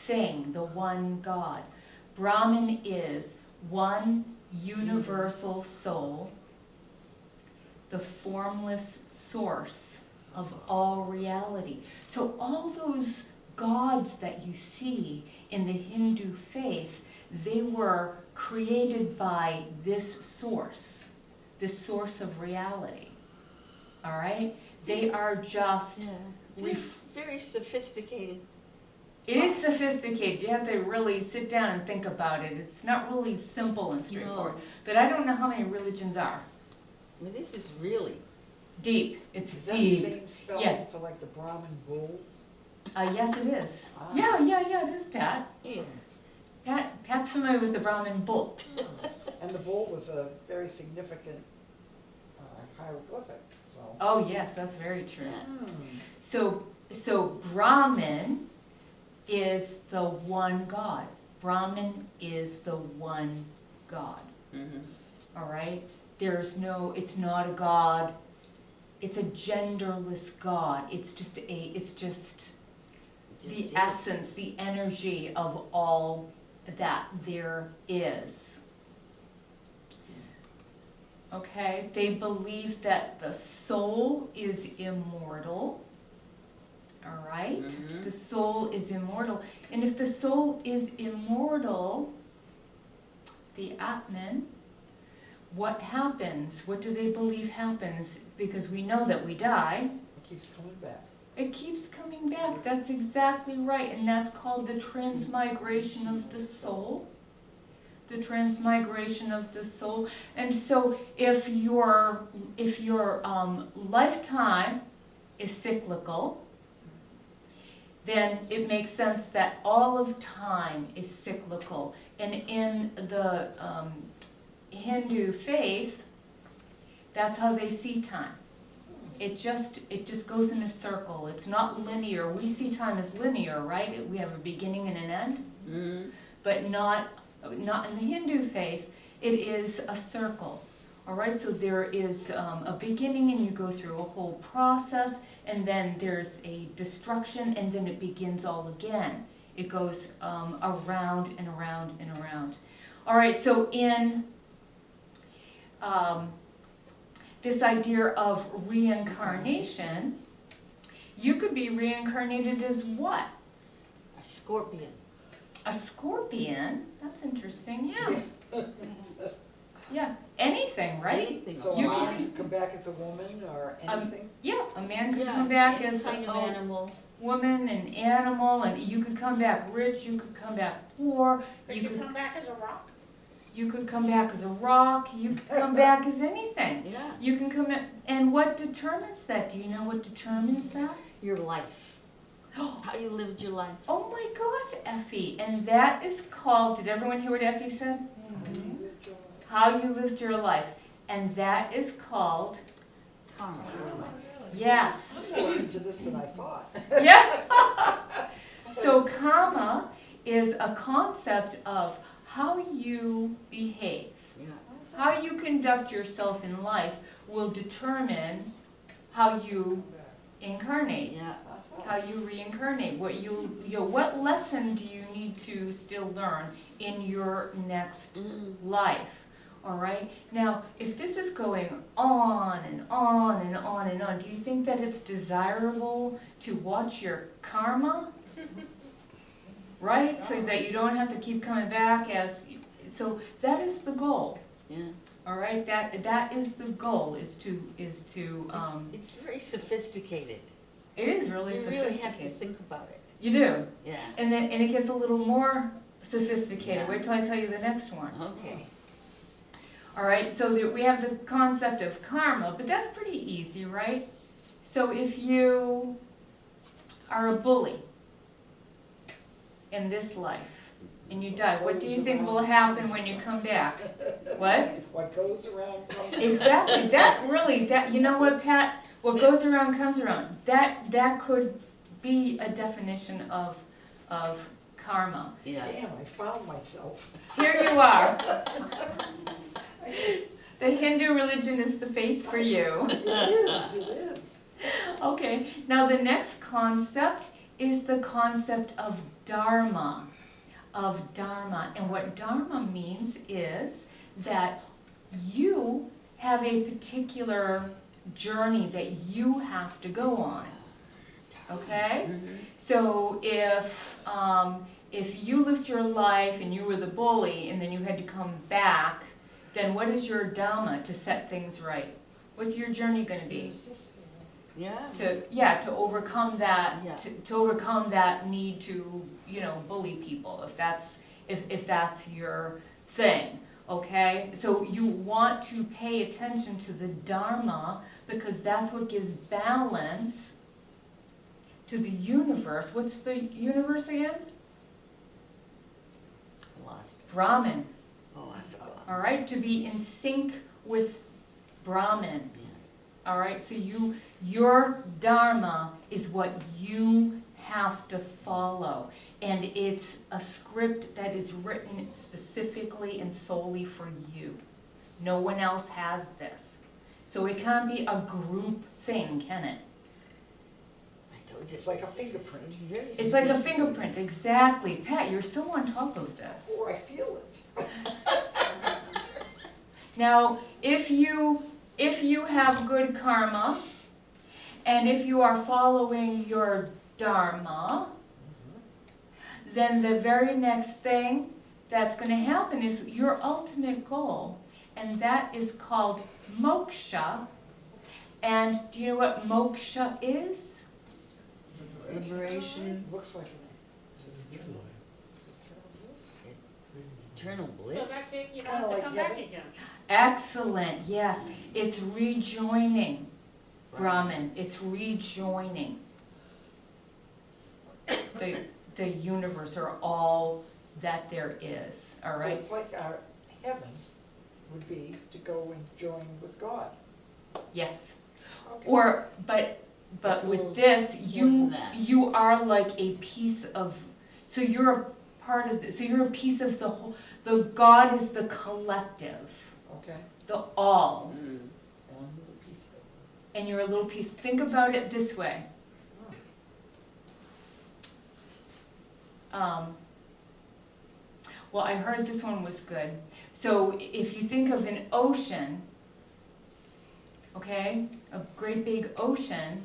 [SPEAKER 1] thing, the one God. Brahman is one universal soul, the formless source of all reality. So all those gods that you see in the Hindu faith, they were created by this source of reality. All right? They are just,
[SPEAKER 2] Yeah. Very sophisticated.
[SPEAKER 1] it is sophisticated. You have to really sit down and think about it. It's not really simple and straightforward.
[SPEAKER 2] No.
[SPEAKER 1] But I don't know how many religions are.
[SPEAKER 2] I mean, this is really.
[SPEAKER 1] Deep. It's
[SPEAKER 4] Is that the
[SPEAKER 1] deep.
[SPEAKER 4] same
[SPEAKER 1] Yeah.
[SPEAKER 4] spelling for like the Brahmin bull?
[SPEAKER 1] Yes, it is.
[SPEAKER 4] Ah.
[SPEAKER 1] Yeah, it is, Pat.
[SPEAKER 2] Yeah.
[SPEAKER 1] Pat's familiar with the Brahmin bull.
[SPEAKER 4] And the bull was a very significant hieroglyphic, so.
[SPEAKER 1] Oh, yes, that's very true.
[SPEAKER 2] Yeah.
[SPEAKER 1] So Brahman is the one God. Brahman is the one God.
[SPEAKER 2] Mm-hmm.
[SPEAKER 1] All right? It's not a God. It's a genderless God. It's just the essence, the energy of all that there is. Okay? They believe that the soul is immortal. All right?
[SPEAKER 2] Mhm.
[SPEAKER 1] The soul is immortal. And if the soul is immortal, the Atman, what happens? What do they believe happens? Because we know that we die.
[SPEAKER 4] It keeps coming back.
[SPEAKER 1] It keeps coming back. That's exactly right. And that's called the transmigration of the soul. The transmigration of the soul. And so if your lifetime is cyclical, then it makes sense that all of time is cyclical. And in the Hindu faith, that's how they see time. It just goes in a circle. It's not linear. We see time as linear, right? We have a beginning and an end,
[SPEAKER 2] Mm-hmm.
[SPEAKER 1] but not in the Hindu faith. It is a circle. All right, so there is a beginning, and you go through a whole process, and then there's a destruction, and then it begins all again. It goes around and around and around. All right, so in this idea of reincarnation, you could be reincarnated as what?
[SPEAKER 2] A scorpion.
[SPEAKER 1] A scorpion? That's interesting, yeah. Yeah, anything, right?
[SPEAKER 2] Anything.
[SPEAKER 4] So a
[SPEAKER 1] You
[SPEAKER 4] man
[SPEAKER 1] can-
[SPEAKER 4] could come back as a woman or anything?
[SPEAKER 1] Yeah, a man could
[SPEAKER 2] Yeah,
[SPEAKER 1] come back
[SPEAKER 2] any
[SPEAKER 1] as
[SPEAKER 2] kind of animal.
[SPEAKER 1] woman, an animal, and you could come back rich, you could come back poor,
[SPEAKER 6] Could
[SPEAKER 1] you
[SPEAKER 6] you
[SPEAKER 1] could,
[SPEAKER 6] come back as a rock?
[SPEAKER 1] you could come back as a rock, you could come back as anything.
[SPEAKER 2] Yeah,
[SPEAKER 1] You can come in, and what determines that? Do you know what determines that?
[SPEAKER 2] your life, how you lived your life.
[SPEAKER 1] Oh my gosh, Effie, and that is called, did everyone hear what Effie said? How you lived your life, and that is called,
[SPEAKER 2] Karma.
[SPEAKER 1] yes.
[SPEAKER 4] I'm more into this than I thought.
[SPEAKER 1] Yeah. So karma is a concept of how you behave.
[SPEAKER 2] Yeah.
[SPEAKER 1] How you conduct yourself in life will determine how you incarnate,
[SPEAKER 2] Yeah,
[SPEAKER 1] how you reincarnate, what lesson do you need to still learn in your next life. All right? Now, if this is going on and on and on and on, do you think that it's desirable to watch your karma? Right? So that you don't have to keep coming back so that is the goal.
[SPEAKER 2] yeah.
[SPEAKER 1] All right? That is the goal, is to
[SPEAKER 2] It's very sophisticated.
[SPEAKER 1] it is really
[SPEAKER 2] You really have to
[SPEAKER 1] sophisticated.
[SPEAKER 2] think about it.
[SPEAKER 1] You do.
[SPEAKER 2] Yeah,
[SPEAKER 1] And it gets a little more sophisticated.
[SPEAKER 2] Yeah.
[SPEAKER 1] Wait till I tell you the next one.
[SPEAKER 2] okay.
[SPEAKER 1] All right, so we have the concept of karma, but that's pretty easy, right? So if you are a bully in this life and you die, what do you think will happen when you come back? What?
[SPEAKER 4] What goes around comes around.
[SPEAKER 1] Exactly. You know what, Pat? What goes around comes around. That could be a definition of karma.
[SPEAKER 2] Yeah.
[SPEAKER 4] Damn, I found myself.
[SPEAKER 1] Here you are. The Hindu religion is the faith for you.
[SPEAKER 4] It is.
[SPEAKER 1] Okay, now the next concept is the concept of dharma. And what dharma means is that you have a particular journey that you have to go on. Okay?
[SPEAKER 2] Mhm.
[SPEAKER 1] So if you lived your life and you were the bully and then you had to come back, then what is your dharma to set things right? What's your journey going to be?
[SPEAKER 2] Yeah.
[SPEAKER 1] To overcome that,
[SPEAKER 2] Yeah.
[SPEAKER 1] to overcome that need to, bully people, if that's your thing, okay? So you want to pay attention to the dharma because that's what gives balance to the universe. What's the universe again?
[SPEAKER 2] Lost.
[SPEAKER 1] Brahman,
[SPEAKER 2] Oh, I forgot.
[SPEAKER 1] all right? To be in sync with Brahman.
[SPEAKER 2] Yeah.
[SPEAKER 1] All right, so your dharma is what you have to follow. And it's a script that is written specifically and solely for you. No one else has this. So it can't be a group thing, can it?
[SPEAKER 2] I told you.
[SPEAKER 4] It's like a fingerprint.
[SPEAKER 2] Very
[SPEAKER 1] It's like a
[SPEAKER 2] sophisticated.
[SPEAKER 1] fingerprint, exactly. Pat, you're so on top of this.
[SPEAKER 4] Oh, I feel it.
[SPEAKER 1] Now, if you have good karma, and if you are following your dharma, then the very next thing that's going to happen is your ultimate goal, and that is called moksha. And do you know what moksha is?
[SPEAKER 2] Liberation,
[SPEAKER 4] Looks like it.
[SPEAKER 2] eternal
[SPEAKER 6] So
[SPEAKER 2] bliss.
[SPEAKER 6] that's it, you don't
[SPEAKER 4] Kinda
[SPEAKER 6] have to
[SPEAKER 4] like
[SPEAKER 6] come back
[SPEAKER 4] heaven.
[SPEAKER 6] again.
[SPEAKER 1] Excellent, yes. It's rejoining Brahman. It's rejoining the universe, or all that there is, all
[SPEAKER 4] So
[SPEAKER 1] right?
[SPEAKER 4] it's like our heaven would be to go and join with God.
[SPEAKER 1] Yes.
[SPEAKER 4] Okay.
[SPEAKER 1] But
[SPEAKER 2] It's a
[SPEAKER 1] with
[SPEAKER 2] little
[SPEAKER 1] this,
[SPEAKER 2] more than that.
[SPEAKER 1] you are like a piece of, so you're a part of, so you're a piece of the whole, the God is the collective,
[SPEAKER 4] Okay.
[SPEAKER 1] the all,
[SPEAKER 2] Mm.
[SPEAKER 4] And I'm a little piece of it.
[SPEAKER 1] and you're a little piece. Think about it this way. Well, I heard this one was good. So if you think of an ocean, okay, a great big ocean,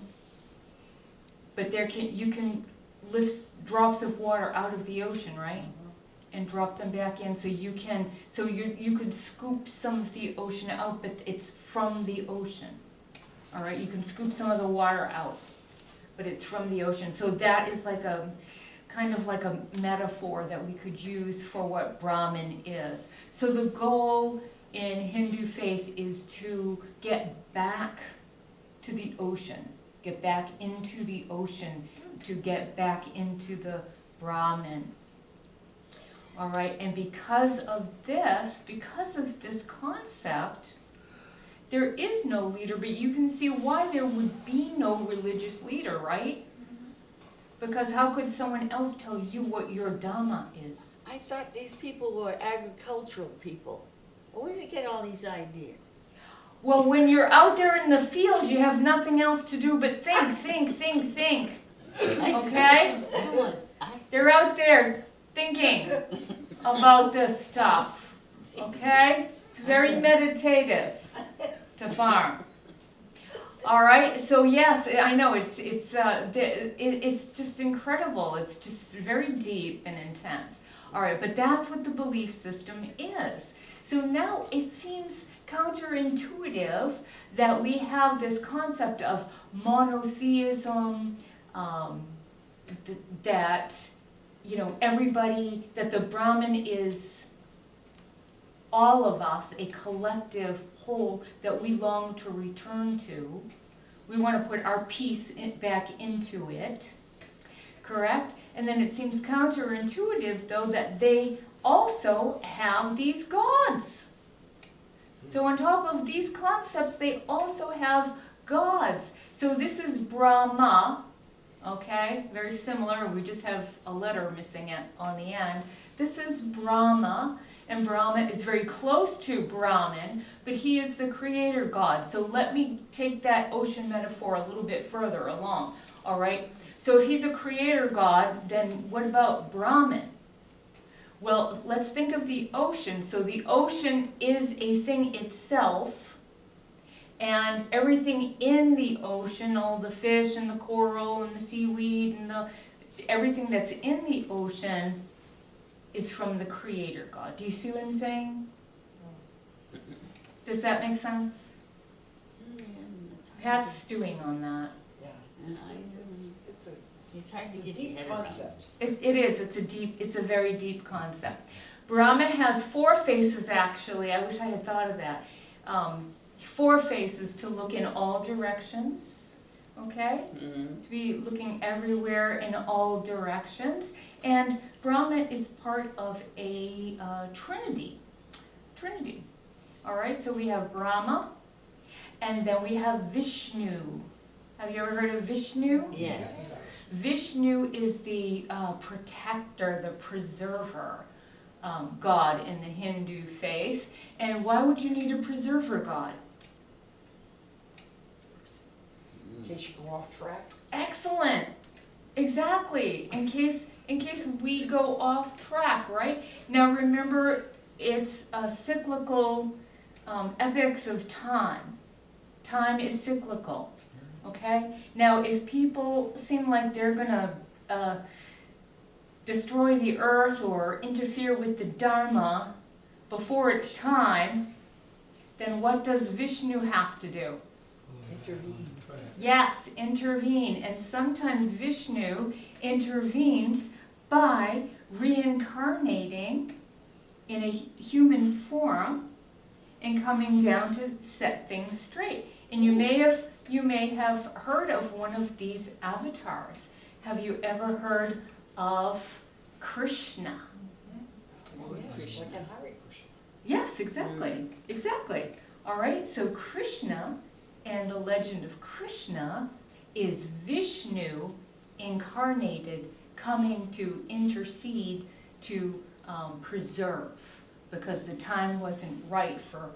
[SPEAKER 1] but you can lift drops of water out of the ocean, right? And drop them back in, so you could scoop some of the ocean out, but it's from the ocean. All right, you can scoop some of the water out. but it's from the ocean. So that is like a, kind of like a metaphor that we could use for what Brahman is. So the goal in Hindu faith is to get back to the ocean, get back into the ocean, to get back into the Brahman. All right, and because of this concept, there is no leader, but you can see why there would be no religious leader, right? Because how could someone else tell you what your Dhamma is?
[SPEAKER 2] I thought these people were agricultural people. Where did they get all these ideas?
[SPEAKER 1] Well, when you're out there in the field, you have nothing else to do but think. Okay? They're out there thinking about this stuff. Okay? It's very meditative to farm. All right, so yes, I know it's just incredible. It's just very deep and intense. All right, but that's what the belief system is. So now it seems counterintuitive that we have this concept of monotheism, that everybody, that the Brahman is all of us, a collective whole that we long to return to. We want to put our piece back into it, correct? And then it seems counterintuitive, though, that they also have these gods. So on top of these concepts, they also have gods. So this is Brahma, okay? Very similar, we just have a letter missing on the end. This is Brahma. And Brahma is very close to Brahman, but he is the creator god. So let me take that ocean metaphor a little bit further along, all right? So if he's a creator god, then what about Brahman? Well, let's think of the ocean. So the ocean is a thing itself, and everything in the ocean, all the fish and the coral and the seaweed and everything that's in the ocean is from the creator God. Do you see what I'm saying? Does that make sense? Pat's stewing on that.
[SPEAKER 4] Yeah,
[SPEAKER 2] It's hard to
[SPEAKER 4] it's a
[SPEAKER 2] get your
[SPEAKER 4] deep
[SPEAKER 2] head around.
[SPEAKER 4] concept.
[SPEAKER 1] It is. It's a very deep concept. Brahma has 4 faces, actually. I wish I had thought of that. 4 faces to look in all directions. Okay? To be looking everywhere in all directions. And Brahma is part of a trinity. All right, so we have Brahma, and then we have Vishnu. Have you ever heard of Vishnu?
[SPEAKER 2] Yes.
[SPEAKER 1] Vishnu is the protector, the preserver god in the Hindu faith. And why would you need a preserver god?
[SPEAKER 4] In case you go off track.
[SPEAKER 1] Excellent. Exactly. In case we go off track, right? Now remember, it's cyclical epochs of time. Time is cyclical. Okay? Now if people seem like they're gonna destroy the earth or interfere with the Dharma before it's time, then what does Vishnu have to do?
[SPEAKER 4] Intervene.
[SPEAKER 1] Yes, intervene. And sometimes Vishnu intervenes by reincarnating in a human form and coming down to set things straight. And you may have heard of one of these avatars. Have you ever heard of Krishna?
[SPEAKER 4] Like in Hare Krishna.
[SPEAKER 1] Yes, exactly. Exactly. All right, so Krishna and the legend of Krishna is Vishnu incarnated, coming to intercede, to preserve, because the time wasn't right for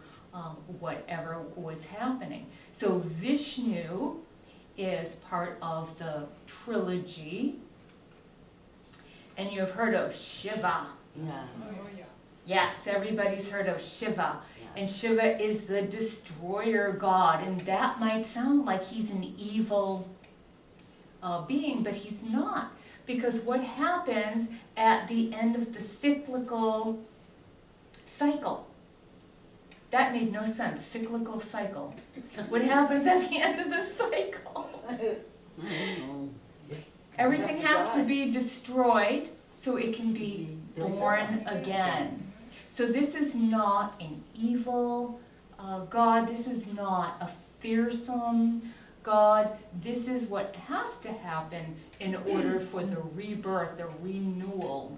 [SPEAKER 1] whatever was happening. So Vishnu is part of the trilogy. And you've heard of Shiva.
[SPEAKER 2] Yeah.
[SPEAKER 8] Oh, yeah.
[SPEAKER 1] Yes, everybody's heard of Shiva.
[SPEAKER 2] Yeah.
[SPEAKER 1] And Shiva is the destroyer god. And that might sound like he's an evil being, but he's not. Because what happens at the end of the cyclical cycle? That made no sense. Cyclical cycle. What happens at the end of the cycle? Everything
[SPEAKER 4] You
[SPEAKER 1] has to
[SPEAKER 4] die.
[SPEAKER 1] be destroyed so it can be born again. So this is not an evil God. This is not a fearsome God. This is what has to happen in order for the rebirth, the renewal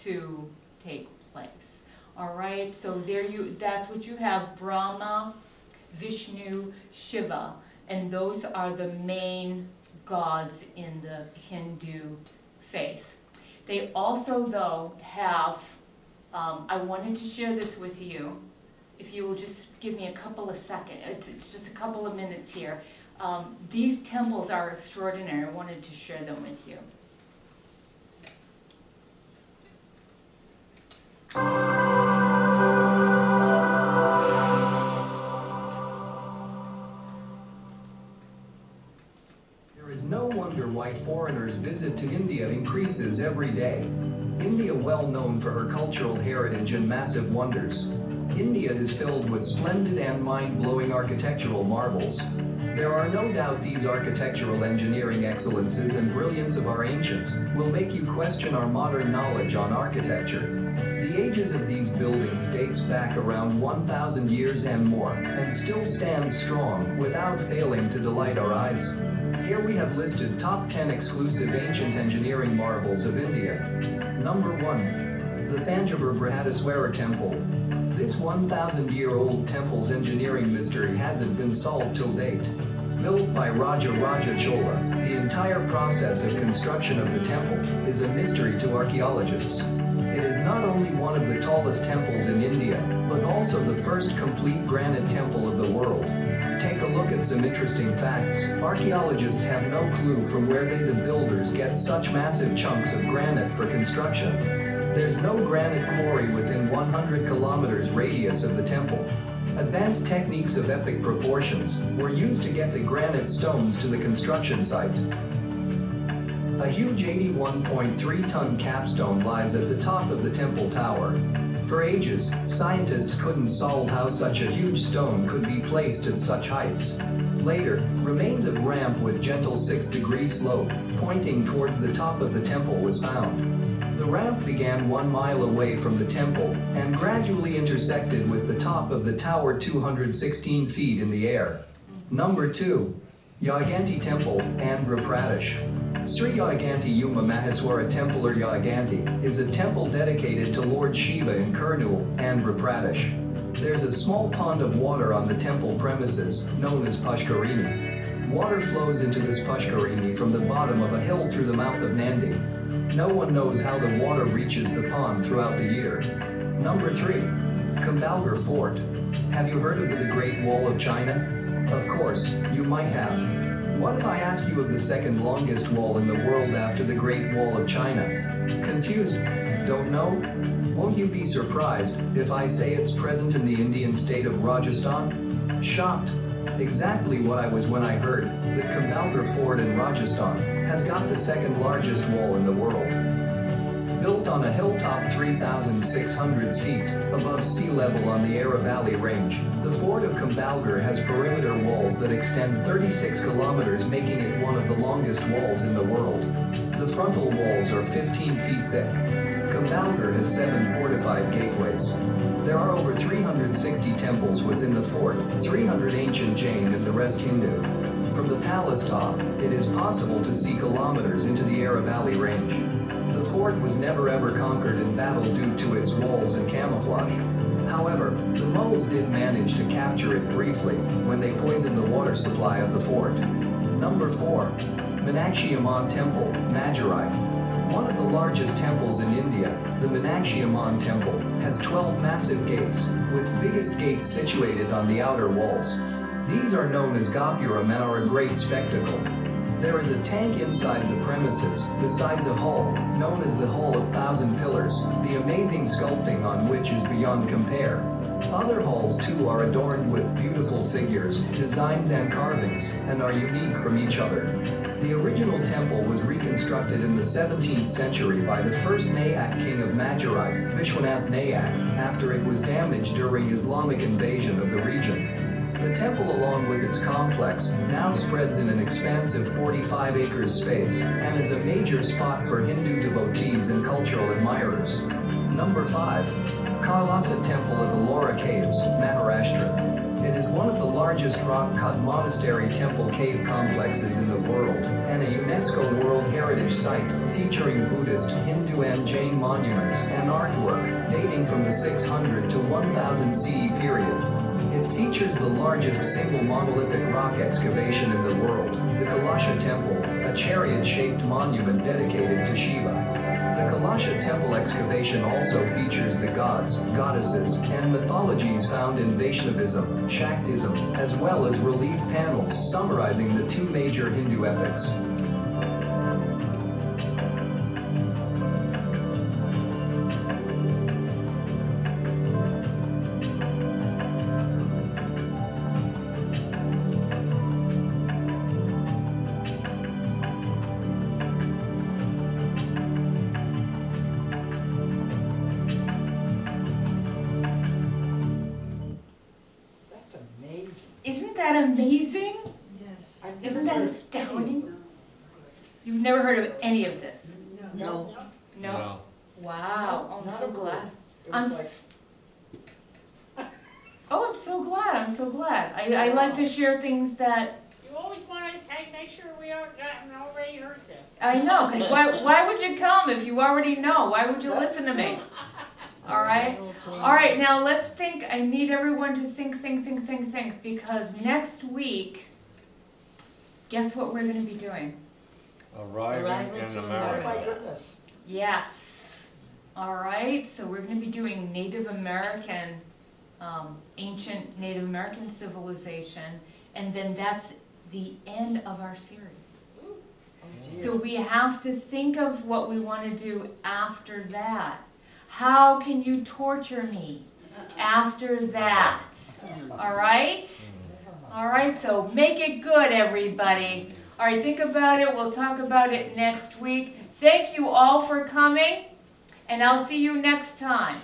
[SPEAKER 1] to take place. All right, so that's what you have, Brahma, Vishnu, Shiva, and those are the main gods in the Hindu faith. They also, though, have, I wanted to share this with you, if you will just give me a couple of seconds, it's just a couple of minutes here. These temples are extraordinary. I wanted to share them with you.
[SPEAKER 9] There is no wonder why foreigners' visit to India increases every day. India, well known for her cultural heritage and massive wonders. India is filled with splendid and mind-blowing architectural marvels. There are no doubt these architectural engineering excellences and brilliance of our ancients will make you question our modern knowledge on architecture. The ages of these buildings dates back around 1,000 years and more, and still stands strong without failing to delight our eyes. Here we have listed top 10 exclusive ancient engineering marvels of India. Number 1. The Thanjavur Brihadiswara Temple. This 1,000-year-old temple's engineering mystery hasn't been solved till date. Built by Raja Chola, the entire process of construction of the temple is a mystery to archaeologists. It is not only one of the tallest temples in India, but also the first complete granite temple of the world. Take a look at some interesting facts. Archaeologists have no clue from where they, the builders, get such massive chunks of granite for construction. There's no granite quarry within 100 kilometers radius of the temple. Advanced techniques of epic proportions were used to get the granite stones to the construction site. A huge 81.3-ton capstone lies at the top of the temple tower. For ages, scientists couldn't solve how such a huge stone could be placed at such heights. Later, remains of ramp with gentle 6-degree slope, pointing towards the top of the temple was found. The ramp began 1 mile away from the temple, and gradually intersected with the top of the tower 216 feet in the air. Number 2. Yaganti Temple, Andhra Pradesh. Sri Yaganti Yuma Maheswara Temple or Yaganti is a temple dedicated to Lord Shiva in Kurnool, Andhra Pradesh. There's a small pond of water on the temple premises, known as Pushkarini. Water flows into this Pushkarini from the bottom of a hill through the mouth of Nandi. No one knows how the water reaches the pond throughout the year. Number 3. Kumbalgarh Fort. Have you heard of the Great Wall of China? Of course, you might have. What if I ask you of the second longest wall in the world after the Great Wall of China? Confused? Don't know? Won't you be surprised if I say it's present in the Indian state of Rajasthan? Shocked? Exactly what I was when I heard that Kumbalgarh Fort in Rajasthan has got the second largest wall in the world. Built on a hilltop 3,600 feet above sea level on the Aravalli Range, the fort of Kumbalgarh has perimeter walls that extend 36 kilometers, making it one of the longest walls in the world. The frontal walls are 15 feet thick. Kumbalgarh has 7 fortified gateways. There are over 360 temples within the fort, 300 ancient Jain and the rest Hindu. From the palace top, it is possible to see kilometers into the Aravalli Range. The fort was never ever conquered in battle due to its walls and camouflage. However, the Mughals did manage to capture it briefly when they poisoned the water supply of the fort. Number 4. Meenakshi Amman Temple, Madurai. One of the largest temples in India, the Meenakshi Amman Temple has 12 massive gates, with biggest gates situated on the outer walls. These are known as Gopuram and are a great spectacle. There is a tank inside the premises, besides a hall, known as the Hall of 1,000 Pillars, the amazing sculpting on which is beyond compare. Other halls too are adorned with beautiful figures, designs and carvings, and are unique from each other. The original temple was reconstructed in the 17th century by the first Nayak king of Madurai, Vishwanath Nayak, after it was damaged during Islamic invasion of the region. The temple, along with its complex, now spreads in an expansive 45 acres space and is a major spot for Hindu devotees and cultural admirers. Number 5. Kailasa Temple at the Ellora Caves, Maharashtra. It is one of the largest rock-cut monastery temple cave complexes in the world, and a UNESCO World Heritage Site, featuring Buddhist, Hindu and Jain monuments and artwork dating from the 600 to 1000 CE period. It features the largest single monolithic rock excavation in the world, the Kailasa Temple, a chariot-shaped monument dedicated to Shiva. The Kailasa Temple excavation also features the gods, goddesses, and mythologies found in Vaishnavism, Shaktism, as well as relief panels summarizing the two major Hindu epics.
[SPEAKER 4] That's amazing.
[SPEAKER 1] Isn't that amazing?
[SPEAKER 8] Yes.
[SPEAKER 4] I've never
[SPEAKER 1] Isn't that
[SPEAKER 4] heard of
[SPEAKER 1] astounding?
[SPEAKER 4] any of them.
[SPEAKER 1] You've never heard of any of this?
[SPEAKER 2] No.
[SPEAKER 1] No? Wow, oh, I'm
[SPEAKER 4] Not
[SPEAKER 1] so
[SPEAKER 4] a clue.
[SPEAKER 1] glad.
[SPEAKER 4] It
[SPEAKER 1] I'm
[SPEAKER 4] was
[SPEAKER 1] s-
[SPEAKER 4] like,
[SPEAKER 1] Oh, I'm so glad, I'm so glad. I like to share things that,
[SPEAKER 6] You always want to make sure we haven't already heard this.
[SPEAKER 1] I know, 'cause why would you come if you already know? Why would you listen to me? All right? All right, now let's think. I need everyone to think, because next week, guess what we're gonna be doing?
[SPEAKER 3] Arriving
[SPEAKER 2] Arrival
[SPEAKER 3] in
[SPEAKER 2] to
[SPEAKER 4] oh
[SPEAKER 3] America.
[SPEAKER 4] my goodness.
[SPEAKER 1] Yes. All right, so we're gonna be doing Native American, ancient Native American civilization, and then that's the end of our series.
[SPEAKER 4] Oh dear.
[SPEAKER 1] So we have to think of what we want to do after that. How can you torture me after that? All right? All right, so make it good, everybody. All right, think about it. We'll talk about it next week. Thank you all for coming, and I'll see you next time.